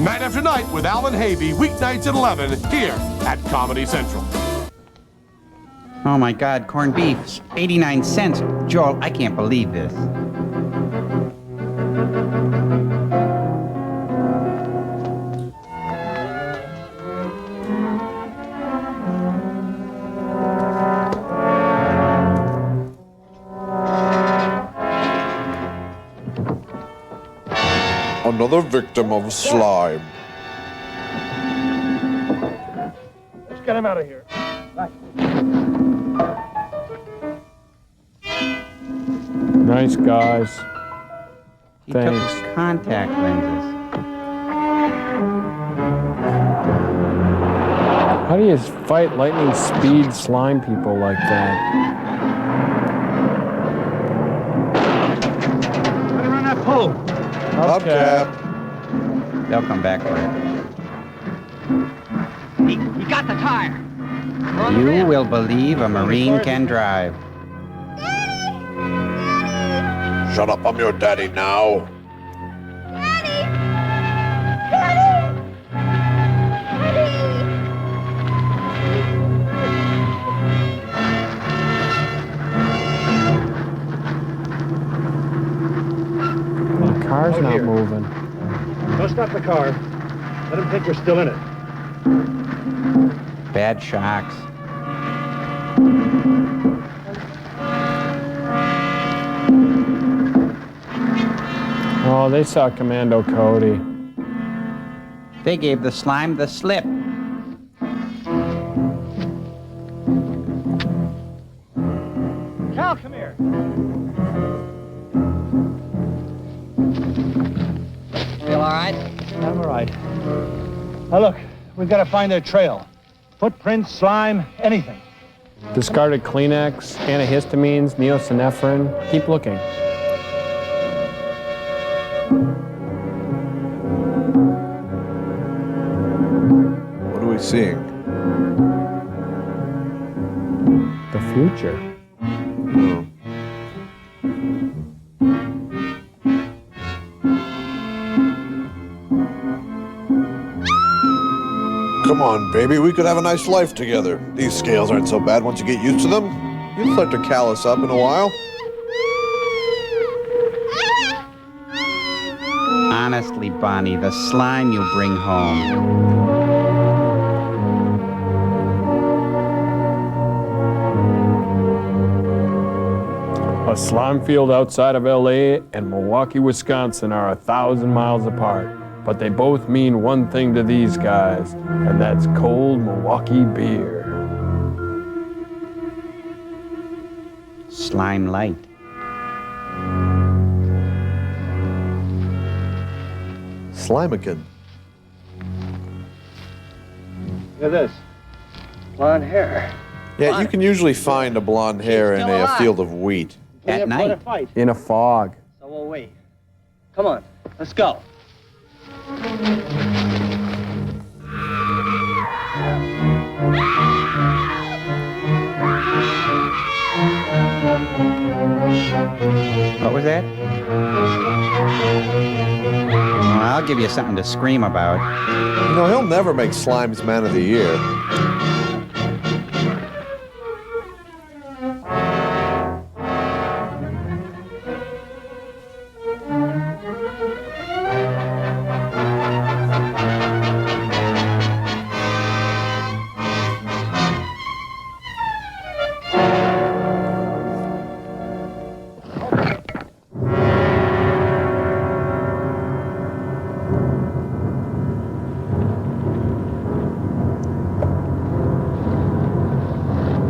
Night After Night with Allan Havey, weeknights at 11 here at Comedy Central. Oh my God, corned beef, 89 cents. Joel, I can't believe this. Another victim of slime. Let's get him out of here. Right. Nice guys. He took Thanks. his contact lenses. How do you fight lightning speed slime people like that? Better run that pole. Hubcap. They'll come back for it. He got the tire. You will believe a Marine can drive. Shut up, I'm your daddy now. The car's not moving. Don't stop the car. Let him think we're still in it. Bad shocks. Oh, they saw Commando Cody. They gave the slime the slip. Cal, come here. Feel all right? I'm all right. Now look, we've got to find their trail. Footprints, slime, anything. Discarded Kleenex, antihistamines, neosynephrine. Keep looking. What are we seeing? The future. Come on, baby, we could have a nice life together. These scales aren't so bad once you get used to them. You'll start to callous up in a while. Honestly, Bonnie, the slime you bring home. A slime field outside of LA and Milwaukee, Wisconsin are 1,000 miles apart. But they both mean one thing to these guys, and that's cold Milwaukee beer. Slime light. Slimekin. Look at this. Blonde hair. Yeah, you can usually find a blonde hair in a field of wheat. At night. In a fog. So will we. Come on, let's go. What was that? Well, I'll give you something to scream about. You know, he'll never make Slime's Man of the Year.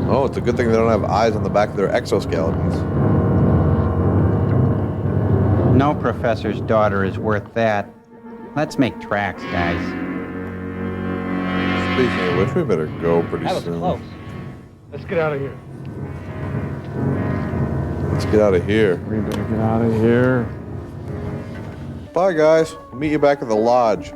Oh, it's a good thing they don't have eyes on the back of their exoskeletons. No professor's daughter is worth that. Let's make tracks, guys. Speaking of which, we better go pretty That was soon. close. Let's get out of here. Let's get out of here. We better get out of here. Bye, guys. Meet you back at the lodge.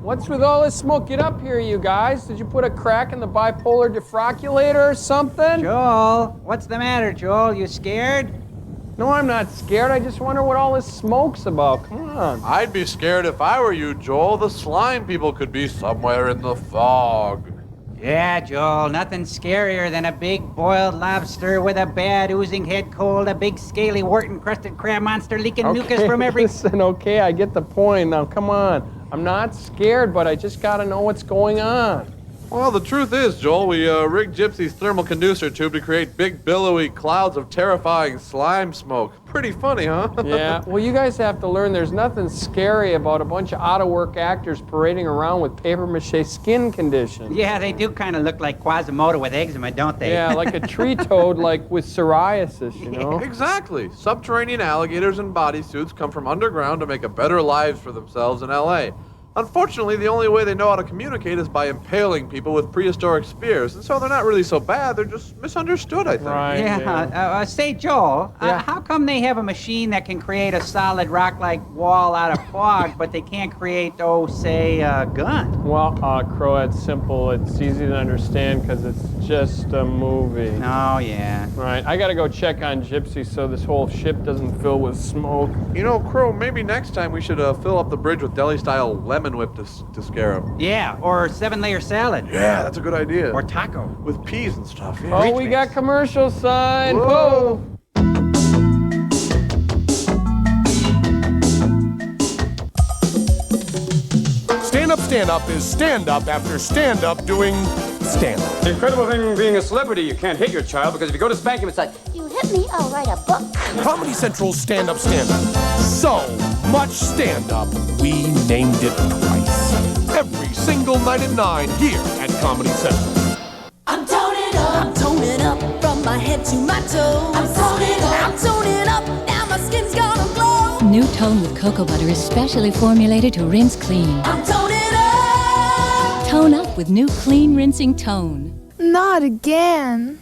What's with all this smoke? Get up here, you guys. Did you put a crack in the bipolar defrockulator or something? Joel, what's the matter, Joel? You scared? No, I'm not scared. I just wonder what all this smoke's about. Come on. I'd be scared if I were you, Joel. The slime people could be somewhere in the fog. Yeah, Joel, nothing scarier than a big boiled lobster with a bad oozing head cold, a big scaly wart-encrusted crab monster leaking mucus from every... Listen, okay, I get the point. Now, come on. I'm not scared, but I just gotta know what's going on. Well, the truth is, Joel, we rigged Gypsy's thermal conducer tube to create big billowy clouds of terrifying slime smoke. Pretty funny, huh? Yeah, well, you guys have to learn there's nothing scary about a bunch of out-of-work actors parading around with papier-mâché skin conditions. Yeah, they do kind of look like Quasimodo with eczema, don't they? Yeah, like a tree toad, like with psoriasis, you know? Exactly. Subterranean alligators in bodysuits come from underground to make a better lives for themselves in L.A. Unfortunately, the only way they know how to communicate is by impaling people with prehistoric spears, and so they're not really so bad, they're just misunderstood, I think. Right, Yeah, say, Joel, how come they have a machine that can create a solid rock-like wall out of fog, but they can't create, say, a gun? Well, Crow, it's simple. It's easy to understand because it's just a movie. Oh, yeah. Right, I gotta go check on Gypsy so this whole ship doesn't fill with smoke. You know, Crow, maybe next time we should fill up the bridge with deli-style lemon whip to scare him. Yeah, or 7-layer salad. Yeah, that's a good idea. Or taco. With peas and stuff. Yeah. Oh, we got commercial sign. Whoa. Whoa. Stand Up is stand-up after stand-up doing stand-up. The incredible thing being a celebrity, you can't hit your child because if you go to spank him, it's like, You hit me, I'll write a book. Comedy Central's stand-up. So much stand-up, we named it twice. Every single night at 9 here at Comedy Central. I'm toning up from my head to my toes. I'm toning up, now my skin's gonna glow. New Tone with cocoa butter is specially formulated to rinse clean. I'm toning up. Tone up with new clean rinsing Tone. Not again.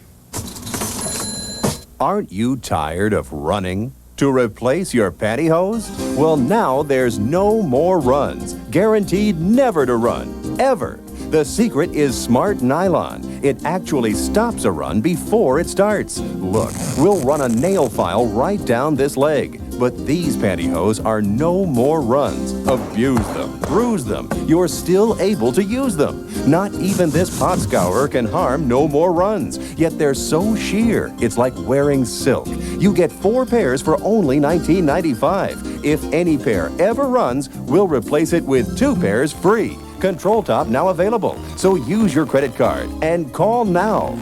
Aren't you tired of running? To replace your pantyhose? Well, now there's no more runs. Guaranteed never to run. Ever. The secret is Smart Nylon. It actually stops a run before it starts. Look, we'll run a nail file right down this leg. But these pantyhose are no more runs. Abuse them, bruise them. You're still able to use them. Not even this pot scourer can harm no more runs. Yet they're so sheer, it's like wearing silk. You get 4 pairs for only $19.95. If any pair ever runs, we'll replace it with 2 pairs free. Control Top now available. So use your credit card and call now.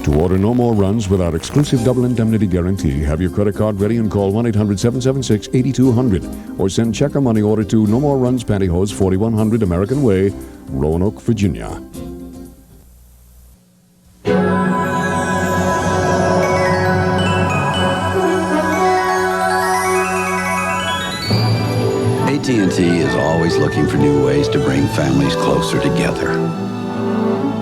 To order no more runs without exclusive double indemnity guarantee, have your credit card ready and call 1-800-776-8200 or send check or money order to No More Runs Pantyhose, 4100 American Way, Roanoke, Virginia. AT&T is always looking for new ways to bring families closer together.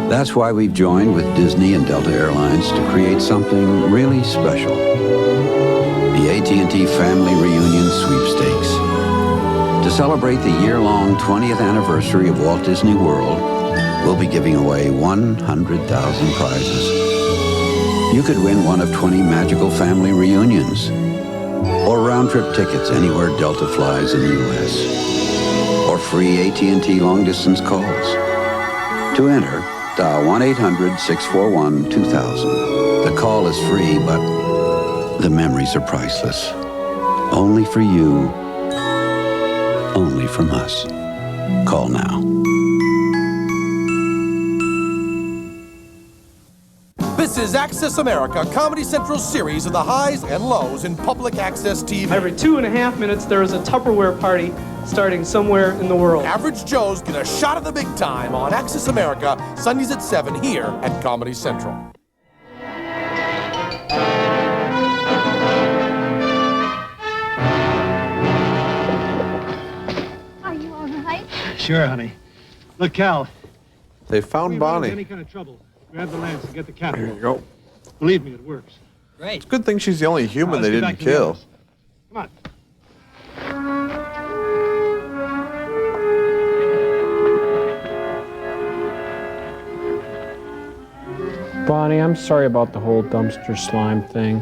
That's why we've joined with Disney and Delta Airlines to create something really special. The AT&T Family Reunion Sweepstakes. To celebrate the year-long 20th anniversary of Walt Disney World, we'll be giving away 100,000 prizes. You could win one of 20 magical family reunions, or round-trip tickets anywhere Delta flies in the U.S., or free AT&T long-distance calls. To enter, dial 1-800-641-2000. The call is free, but the memories are priceless. Only for you, only from us. Call now. This is Access America, Comedy Central's series of the highs and lows in public access TV. Every 2.5 minutes, there is a Tupperware party starting somewhere in the world. Average Joes get a shot at the big time on Access America, Sundays at 7 here at Comedy Central. Are you all right? Sure, honey. Look, Cal. They found Bonnie. Any kind of trouble, grab the lance and get the captain. There you go. Believe me, it works. Great. It's a good thing she's the only human they let's get didn't back to the kill. office. Come on. Bonnie, I'm sorry about the whole dumpster slime thing.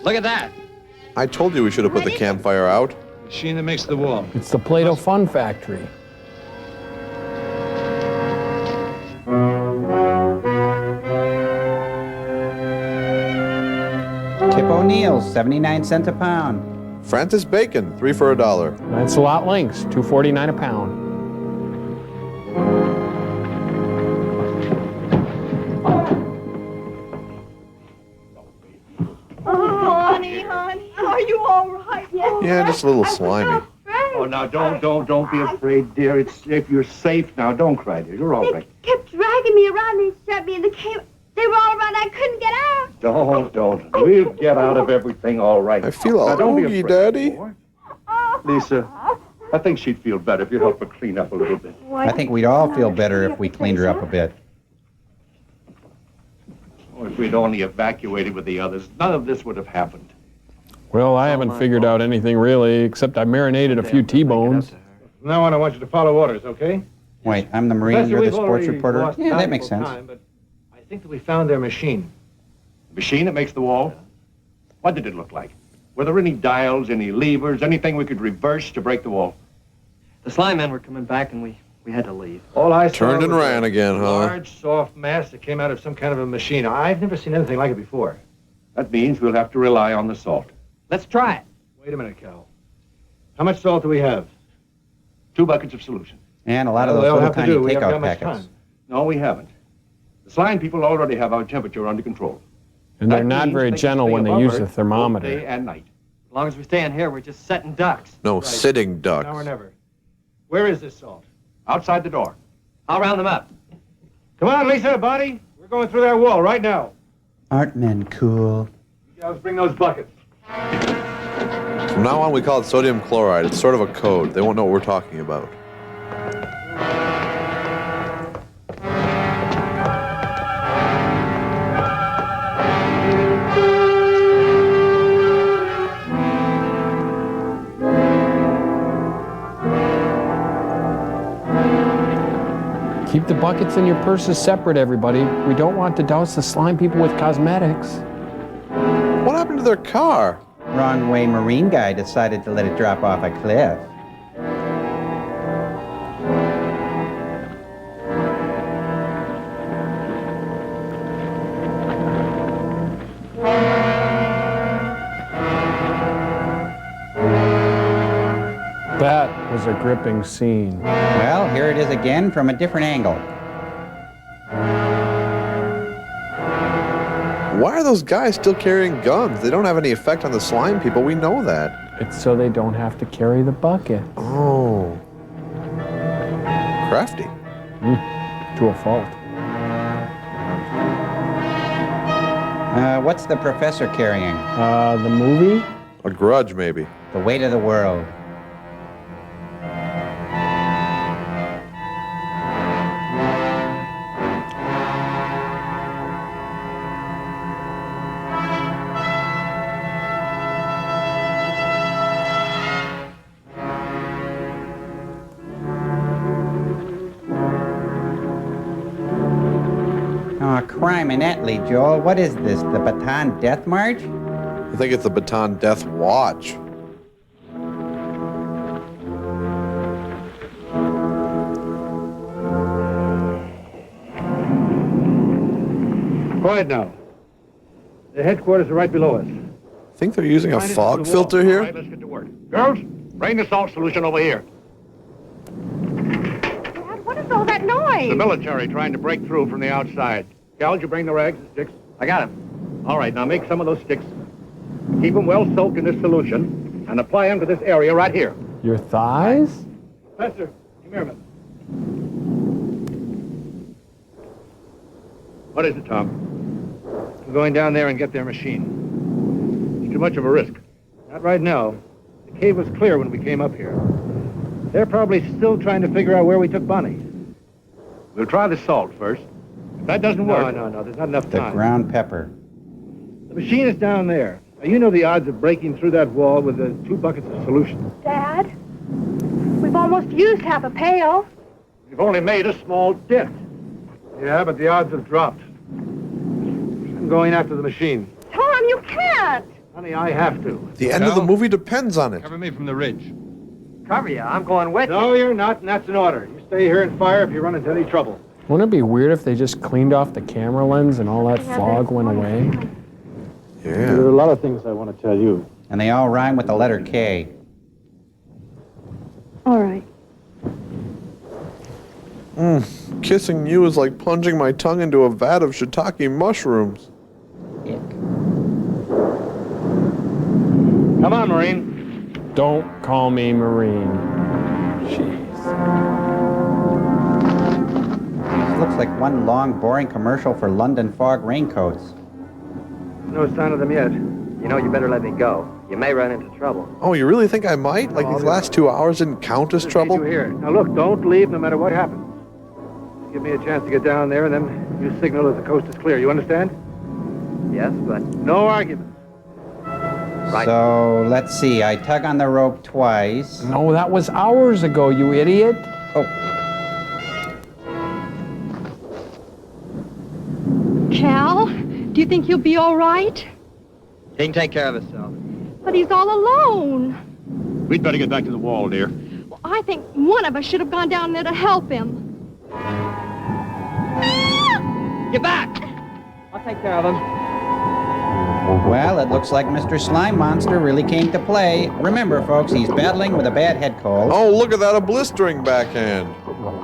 Look at that. I told you we should have put the campfire out. Machine that makes the wall. It's the Play-Doh Fun Factory. Tip O'Neill's, 79 cents a pound. Francis Bacon, 3 for $1. Lancelot Links, $2.49 a pound. Honey, are you all right? Yes. Yeah, just a little slimy. Oh, now, don't be afraid, dear. It's if you're safe now. Don't cry, dear. You're all right. Kept dragging me around. They shut me in the cave. They were all around. I couldn't get out. Don't. We'll get out of everything all right. I feel all Now, don't be oogie, afraid, Daddy. boy. Lisa, I think she'd feel better if you help her clean up a little bit. I think we'd all feel better if we cleaned her up a bit. Oh, if we'd only evacuated with the others, none of this would have happened. Well, I haven't figured out anything really, except I marinated a few T-bones. From now on, I want you to follow orders, okay? Wait, I'm the Marine, Professor, you're the we've sports already reporter? lost Yeah, that makes valuable sense. time, but I think that we found their machine. The machine that makes the wall? What did it look like? Were there any dials, any levers, anything we could reverse to break the wall? The slime men were coming back, and we had to leave. All I saw Turned and was ran a again, huh? large, soft mass that came out of some kind of a machine. I've never seen anything like it before. That means we'll have to rely on the salt. Let's try it. Wait a minute, Cal. How much salt do we have? 2 buckets of solution. And a lot of Well, those they'll little have to tiny do. We haven't takeout got much packets. time. No, we haven't. The slime people already have our temperature under control. And they're That not means very they can gentle stay when they above use Earth the both thermometer. Day and night. As long as we stay in here, we're just setting ducks. No, sitting ducks. Now or never. Where is this salt? Outside the door. I'll round them up. Come on, Lisa, Bonnie. We're going through that wall right now. Aren't men cool? Yeah, let's bring those buckets. From now on, we call it sodium chloride. It's sort of a code. They won't know what we're talking about. Keep the buckets and your purses separate, everybody. We don't want to douse the slime people with cosmetics. What happened to their car? Wrong way Marine guy decided to let it drop off a cliff. That was a gripping scene. Well, here it is again from a different angle. Why are those guys still carrying guns? They don't have any effect on the slime people. We know that. It's so they don't have to carry the bucket. Oh. Crafty. To a fault. What's the professor carrying? The movie? A grudge, maybe. The Weight of the World. Criminally, Joel. What is this, the Baton Death March? I think it's the Baton Death Watch. Quiet now. The headquarters are right below us. I think they're using a Find it fog through the filter wall. here. All right, let's get to work. Girls, bring the salt solution over here. noise? The military trying to break through from the outside. Cal, did you bring the rags and sticks? I got him. All right, now make some of those sticks. Keep them well soaked in this solution and apply them to this area right here. Your thighs? Professor, come here a minute. What is it, Tom? I'm going down there and get their machine. It's too much of a risk. Not right now. The cave was clear when we came up here. They're probably still trying to figure out where we took Bonnie. We'll try the salt first. If that doesn't work... No, there's not enough The time. ground pepper. The machine is down there. Now, you know the odds of breaking through that wall with the 2 buckets of solution. Dad, we've almost used half a pail. We've only made a small dent. Yeah, but the odds have dropped. I'm going after the machine. Tom, you can't. Honey, I have to. The end of the movie depends on it. Cover me from the ridge. Cover you. I'm going with you. No, you're not, and that's an order. You stay here and fire if you run into any trouble. Wouldn't it be weird if they just cleaned off the camera lens and all that fog went away? There are a lot of things I want to tell you. And they all rhyme with the letter K. All right. Kissing you is like plunging my tongue into a vat of shiitake mushrooms. Come on, Marine. Don't call me Marine. Jeez. This looks like one long, boring commercial for London fog raincoats. No sign of them yet. You know, you better let me go. You may run into trouble. Oh, you really think I might? Like these last 2 hours didn't count as trouble? You here. Now look, don't leave no matter what happens. Give me a chance to get down there, and then you signal that the coast is clear. You understand? Yes, but... No arguments. Right. So, let's see. I tug on the rope twice. No, that was hours ago, you idiot. Oh. Cal, do you think he'll be all right? He can take care of himself. But he's all alone. We'd better get back to the wall, dear. Well, I think one of us should have gone down there to help him. Get back! I'll take care of him. Well, it looks like Mr. Slime Monster really came to play. Remember, folks, he's battling with a bad head cold. Oh, look at that, a blistering backhand.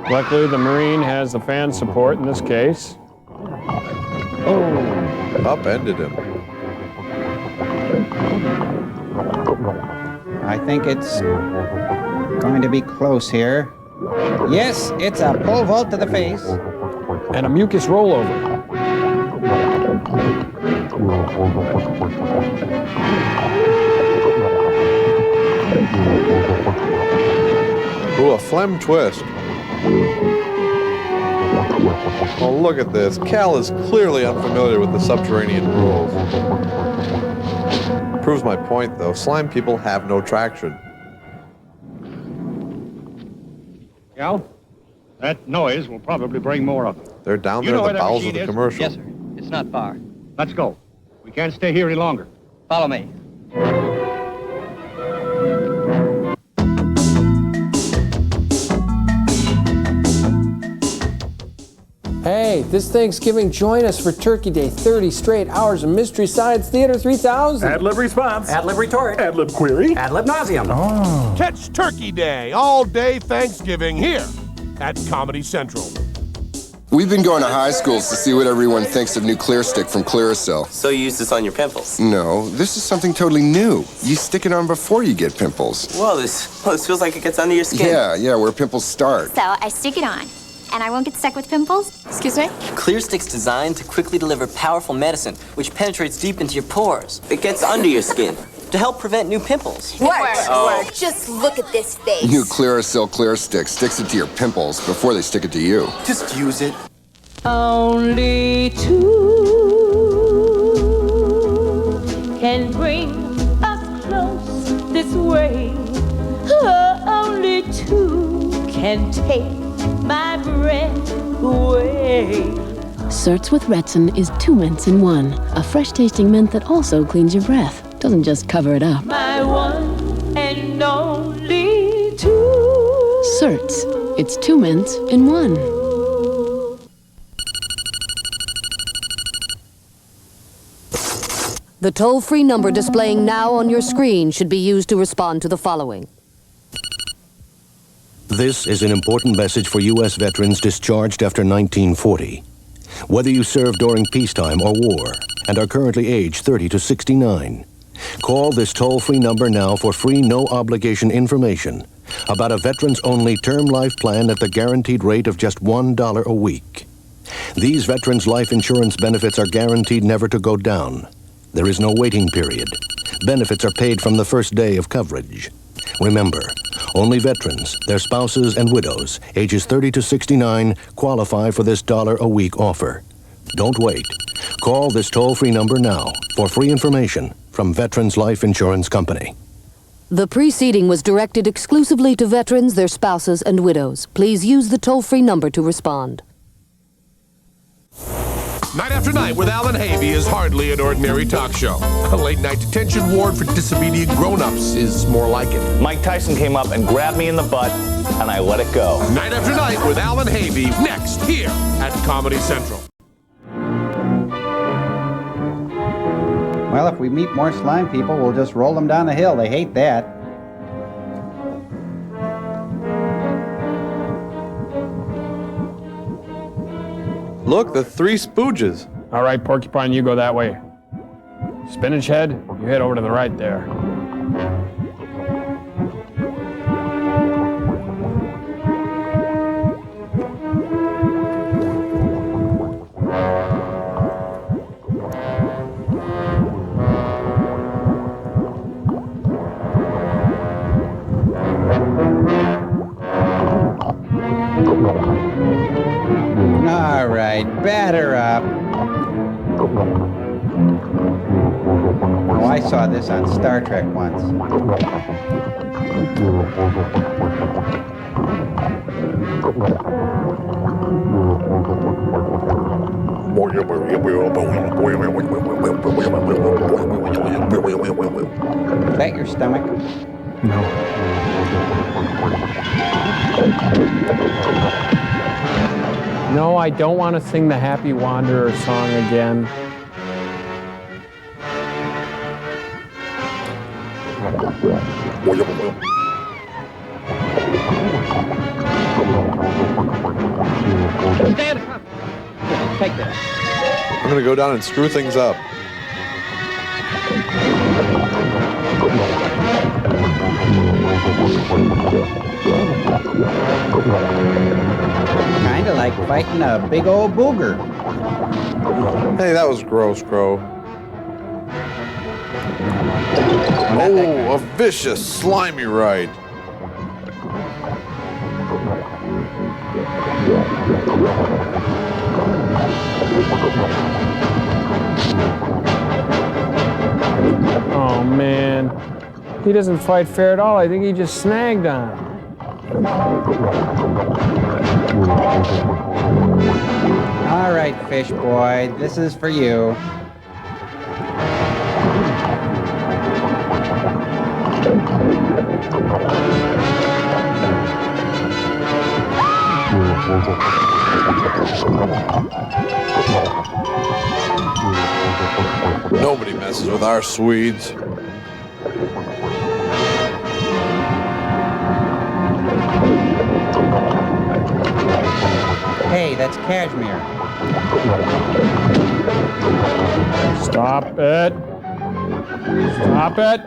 Luckily, the Marine has the fan support in this case. Oh, upended him. I think it's going to be close here. Yes, it's a pole vault to the face. And a mucus rollover. Ooh, a phlegm twist. Oh, look at this. Cal is clearly unfamiliar with the subterranean rules. Proves my point, though. Slime people have no traction. Cal, that noise will probably bring more of them. They're down there in the bowels of the commercial. Yes, sir. It's not far. Let's go. We can't stay here any longer. Follow me. Hey, this Thanksgiving, join us for Turkey Day. 30 straight hours of Mystery Science Theater 3000. Ad-lib response. Ad-lib retort. Ad-lib query. Ad-lib nauseum. Oh. Catch Turkey Day all day Thanksgiving here at Comedy Central. We've been going to high schools to see what everyone thinks of new Clear Stick from Clearasil. So you use this on your pimples? No, this is something totally new. You stick it on before you get pimples. Whoa, this feels like it gets under your skin. Yeah, where pimples start. So I stick it on, and I won't get stuck with pimples? Excuse me? Clear Stick's designed to quickly deliver powerful medicine, which penetrates deep into your pores. It gets under your skin to help prevent new pimples. Work. Just look at this face. New Clearasil Clear Stick sticks it to your pimples before they stick it to you. Just use it. Only two can bring us close this way. Only two can take my breath away. Certs with Retsin is 2 mints in 1. A fresh-tasting mint that also cleans your breath. Doesn't just cover it up. My one and only two. Certs. It's 2 mints in 1. The toll-free number displaying now on your screen should be used to respond to the following. This is an important message for U.S. veterans discharged after 1940. Whether you served during peacetime or war and are currently aged 30 to 69, call this toll-free number now for free no-obligation information about a veterans-only term life plan at the guaranteed rate of just $1 a week. These veterans' life insurance benefits are guaranteed never to go down. There is no waiting period. Benefits are paid from the first day of coverage. Remember, only veterans, their spouses, and widows, ages 30 to 69, qualify for this $1-a-week offer. Don't wait. Call this toll-free number now for free information from Veterans Life Insurance Company. The preceding was directed exclusively to veterans, their spouses, and widows. Please use the toll-free number to respond. Night After Night with Allan Havey is hardly an ordinary talk show. A late-night detention ward for disobedient grown-ups is more like it. Mike Tyson came up and grabbed me in the butt, and I let it go. Night After Night with Allan Havey, next here at Comedy Central. Well, if we meet more slime people, we'll just roll them down the hill. They hate that. Look, the three Spooges. All right, Porcupine, you go that way. Spinach Head, you head over to the right there. All right, batter up. Oh, I saw this on Star Trek once. Is that your stomach? No. No, I don't want to sing the Happy Wanderer song again. Take that. I'm gonna go down and screw things up. Kinda like fighting a big old booger. Hey, that was gross, Crow. Oh, a vicious, slimy ride. Oh, man. He doesn't fight fair at all. I think he just snagged on him. All right, fish boy, this is for you. Nobody messes with our Swedes. Hey, that's cashmere. Stop it. Stop it.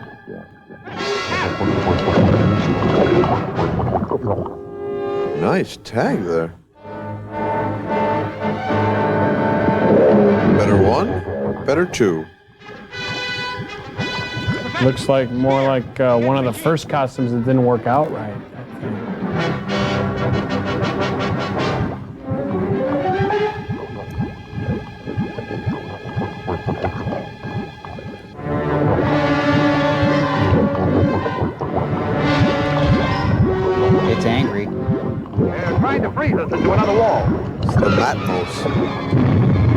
Nice tag there. Better one, better two. Looks like more like one of the first costumes that didn't work out right. It's angry. They're trying to freeze us into another wall. It's the Matmos.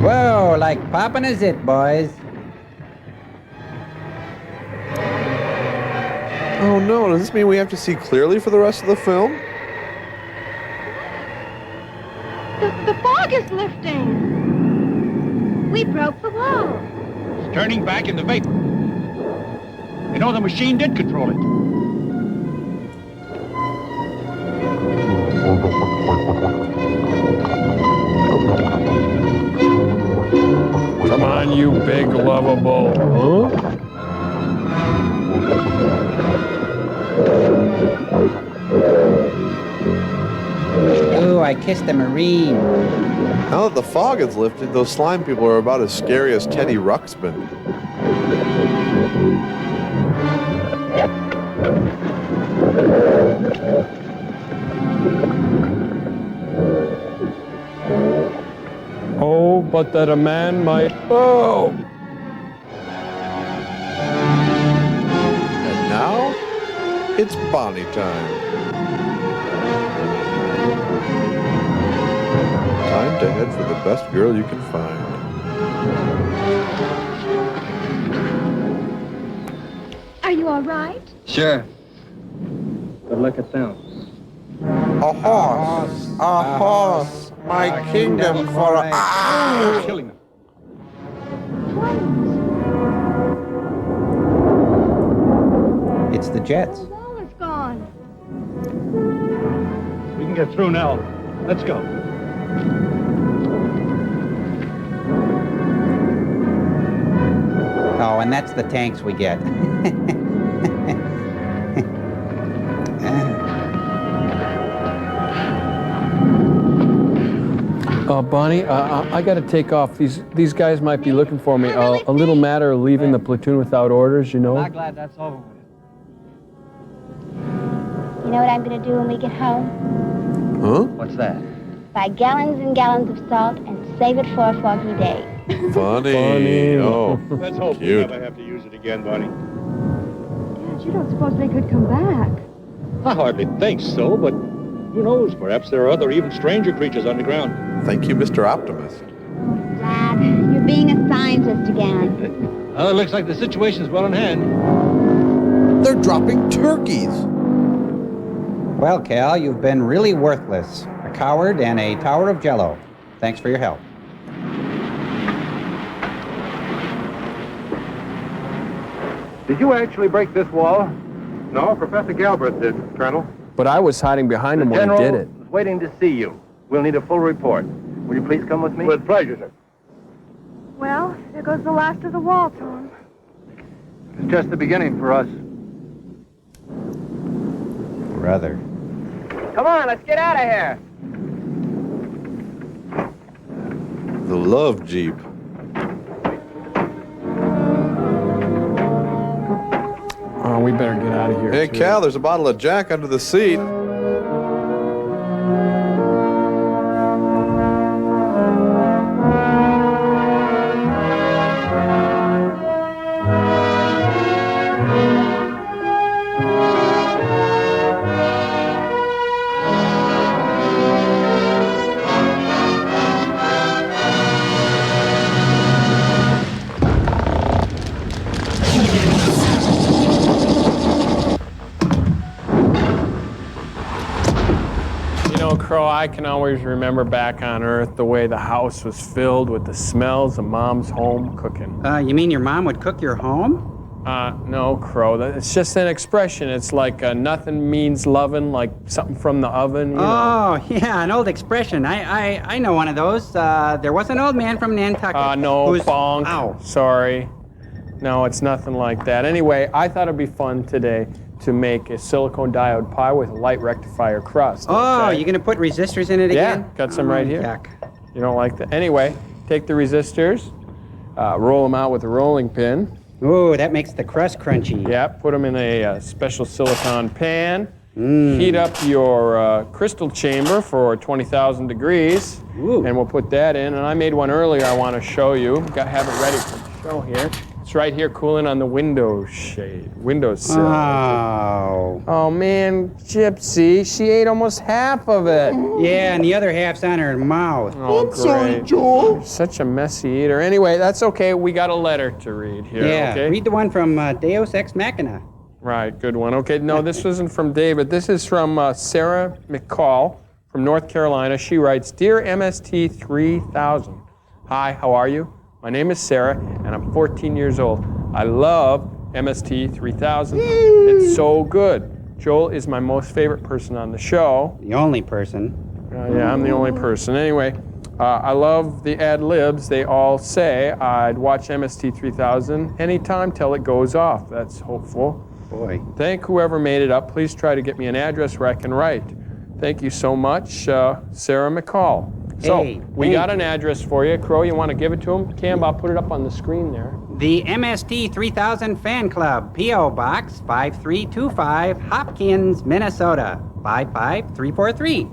Whoa, like popping a zit, boys. Oh no, does this mean we have to see clearly for the rest of the film? The fog is lifting. We broke the wall. It's turning back into vapor. You know, the machine did control it. Come on, you big lovable. Huh? Ooh, I kissed a Marine. Now that the fog has lifted, those slime people are about as scary as Teddy Ruxpin. Oh, but that a man might. Oh! And now, it's Bonnie time. Time to head for the best girl you can find. Are you all right? Sure. But look at them. A horse, my kingdom for a... Ah! Killing them. It's the Jets. The wall is gone. We can get through now. Let's go. Oh, and that's the tanks we get. Bonnie, I got to take off. These guys might be looking for me. A little matter of leaving the platoon without orders, you know? I'm glad that's over with. You know what I'm going to do when we get home? Huh? What's that? Buy gallons and gallons of salt and save it for a foggy day. Funny. Oh, Let's hope we cute. never have to use it again, Bonnie. Dad, you don't suppose they could come back? I hardly think so, but who knows? Perhaps there are other, even stranger creatures underground. Thank you, Mr. Optimist. Dad, you're being a scientist again. Well, it looks like the situation's well in hand. They're dropping turkeys. Well, Cal, you've been really worthless. A coward and a tower of jello. Thanks for your help. Did you actually break this wall? No, Professor Galbraith did, Colonel. But I was hiding behind him when he did it. Was waiting to see you. We'll need a full report. Will you please come with me? With pleasure, sir. Well, there goes the last of the wall, Tom. It's just the beginning for us. Brother. Come on, let's get out of here. The Love Jeep. Oh, we better get out of here. Hey, too. Cal, there's a bottle of Jack under the seat. Crow, I can always remember back on Earth the way the house was filled with the smells of Mom's home cooking. You mean your mom would cook your home? No, Crow. It's just an expression. It's like nothing means lovin', like something from the oven. You know. Oh, yeah, an old expression. I know one of those. There was an old man from Nantucket. No, who's... bonk. Ow. Sorry. No, it's nothing like that. Anyway, I thought it'd be fun today to make a silicone diode pie with a light rectifier crust. Oh, okay? you're gonna put resistors in it again? Yeah, got some right here. Yuck. You don't like that? Anyway, take the resistors, roll them out with a rolling pin. Ooh, that makes the crust crunchy. Yeah, put them in a special silicone pan. Heat up your crystal chamber for 20,000 degrees. Ooh. And we'll put that in. And I made one earlier I want to show you. Have it ready for the show here. It's right here cooling on the window sill. Oh. Oh man, Gypsy, she ate almost half of it. Yeah, and the other half's on her mouth. Oh, great. Joel. Such a messy eater. Anyway, that's okay. We got a letter to read here, Yeah, okay? read the one from Deus Ex Machina. Right, good one. Okay, no, this isn't from David. This is from Sarah McCall from North Carolina. She writes, Dear MST3K-Broadcast, hi, how are you? My name is Sarah, and I'm 14 years old. I love MST3K-Broadcast. It's so good. Joel is my most favorite person on the show. The only person. Yeah, I'm the only person. Anyway, I love the ad-libs. They all say I'd watch MST3000 anytime till it goes off. That's hopeful. Boy. Thank whoever made it up. Please try to get me an address where I can write. Thank you so much, Sarah McCall. So, we got an address for you. Crow, you want to give it to him? Cam, I'll put it up on the screen there. The MST3000 Fan Club, P.O. Box 5325, Hopkins, Minnesota 55343.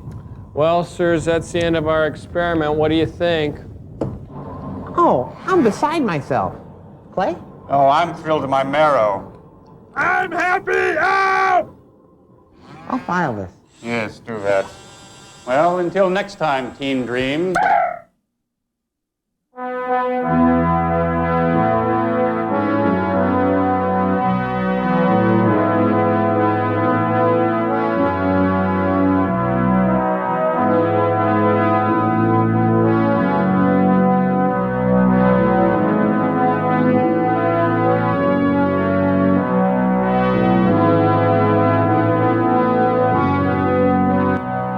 Well, sirs, that's the end of our experiment. What do you think? Oh, I'm beside myself. Clay? Oh, I'm thrilled to my marrow. I'm happy! Oh! I'll file this. Yes, do that. Well, until next time, Team Dream.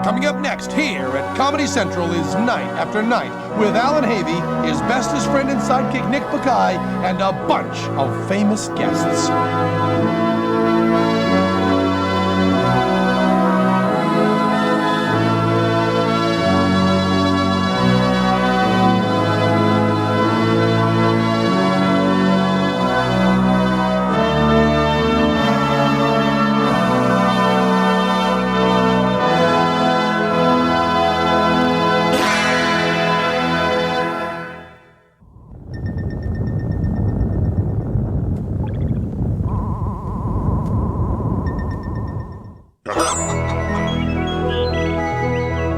Coming up next here at Comedy Central is Night After Night with Allan Havey, his bestest friend and sidekick Nick Bakay, and a bunch of famous guests.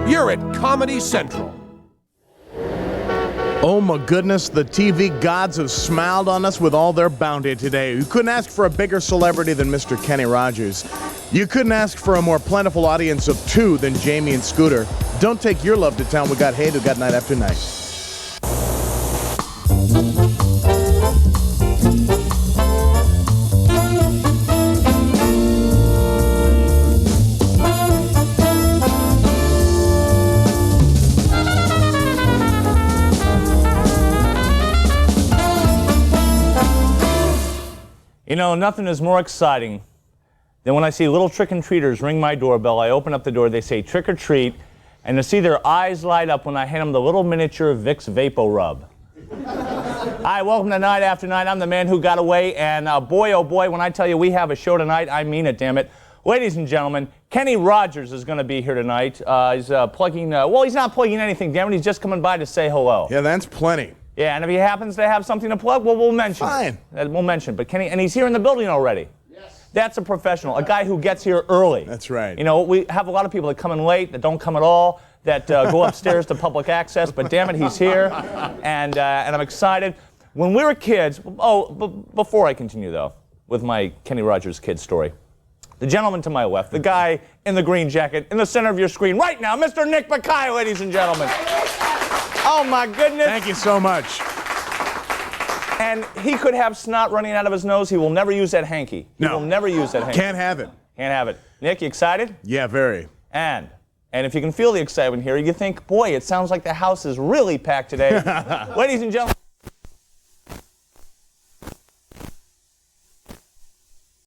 You're at Comedy Central. Oh my goodness, the TV gods have smiled on us with all their bounty today. You couldn't ask for a bigger celebrity than Mr. Kenny Rogers. You couldn't ask for a more plentiful audience of two than Jamie and Scooter. Don't take your love to town. We got Hayden, who got Night After Night. You know, nothing is more exciting than when I see little trick-and-treaters ring my doorbell. I open up the door, they say trick or treat, and to see their eyes light up when I hand them the little miniature Vicks Vapo Rub. Hi, welcome to Night After Night. I'm the man who got away, and boy, oh boy, when I tell you we have a show tonight, I mean it, damn it. Ladies and gentlemen, Kenny Rogers is going to be here tonight. He's plugging, well, he's not plugging anything, damn it. He's just coming by to say hello. Yeah, that's plenty. Yeah, and if he happens to have something to plug, well, we'll mention Fine. it. We'll mention it. But Kenny, and he's here in the building already. Yes. That's a professional, a guy who gets here early. That's right. You know, we have a lot of people that come in late, that don't come at all, that go upstairs to public access, but damn it, he's here, and I'm excited. When we were kids, before I continue, though, with my Kenny Rogers kid story, the gentleman to my left, the guy in the green jacket, in the center of your screen right now, Mr. Nick Bakay, ladies and gentlemen. Oh, my goodness. Thank you so much. And he could have snot running out of his nose. He will never use that hanky. He will never use that hanky. Can't have it. Can't have it. Nick, you excited? Yeah, very. And if you can feel the excitement here, you think, boy, it sounds like the house is really packed today. Ladies and gentlemen.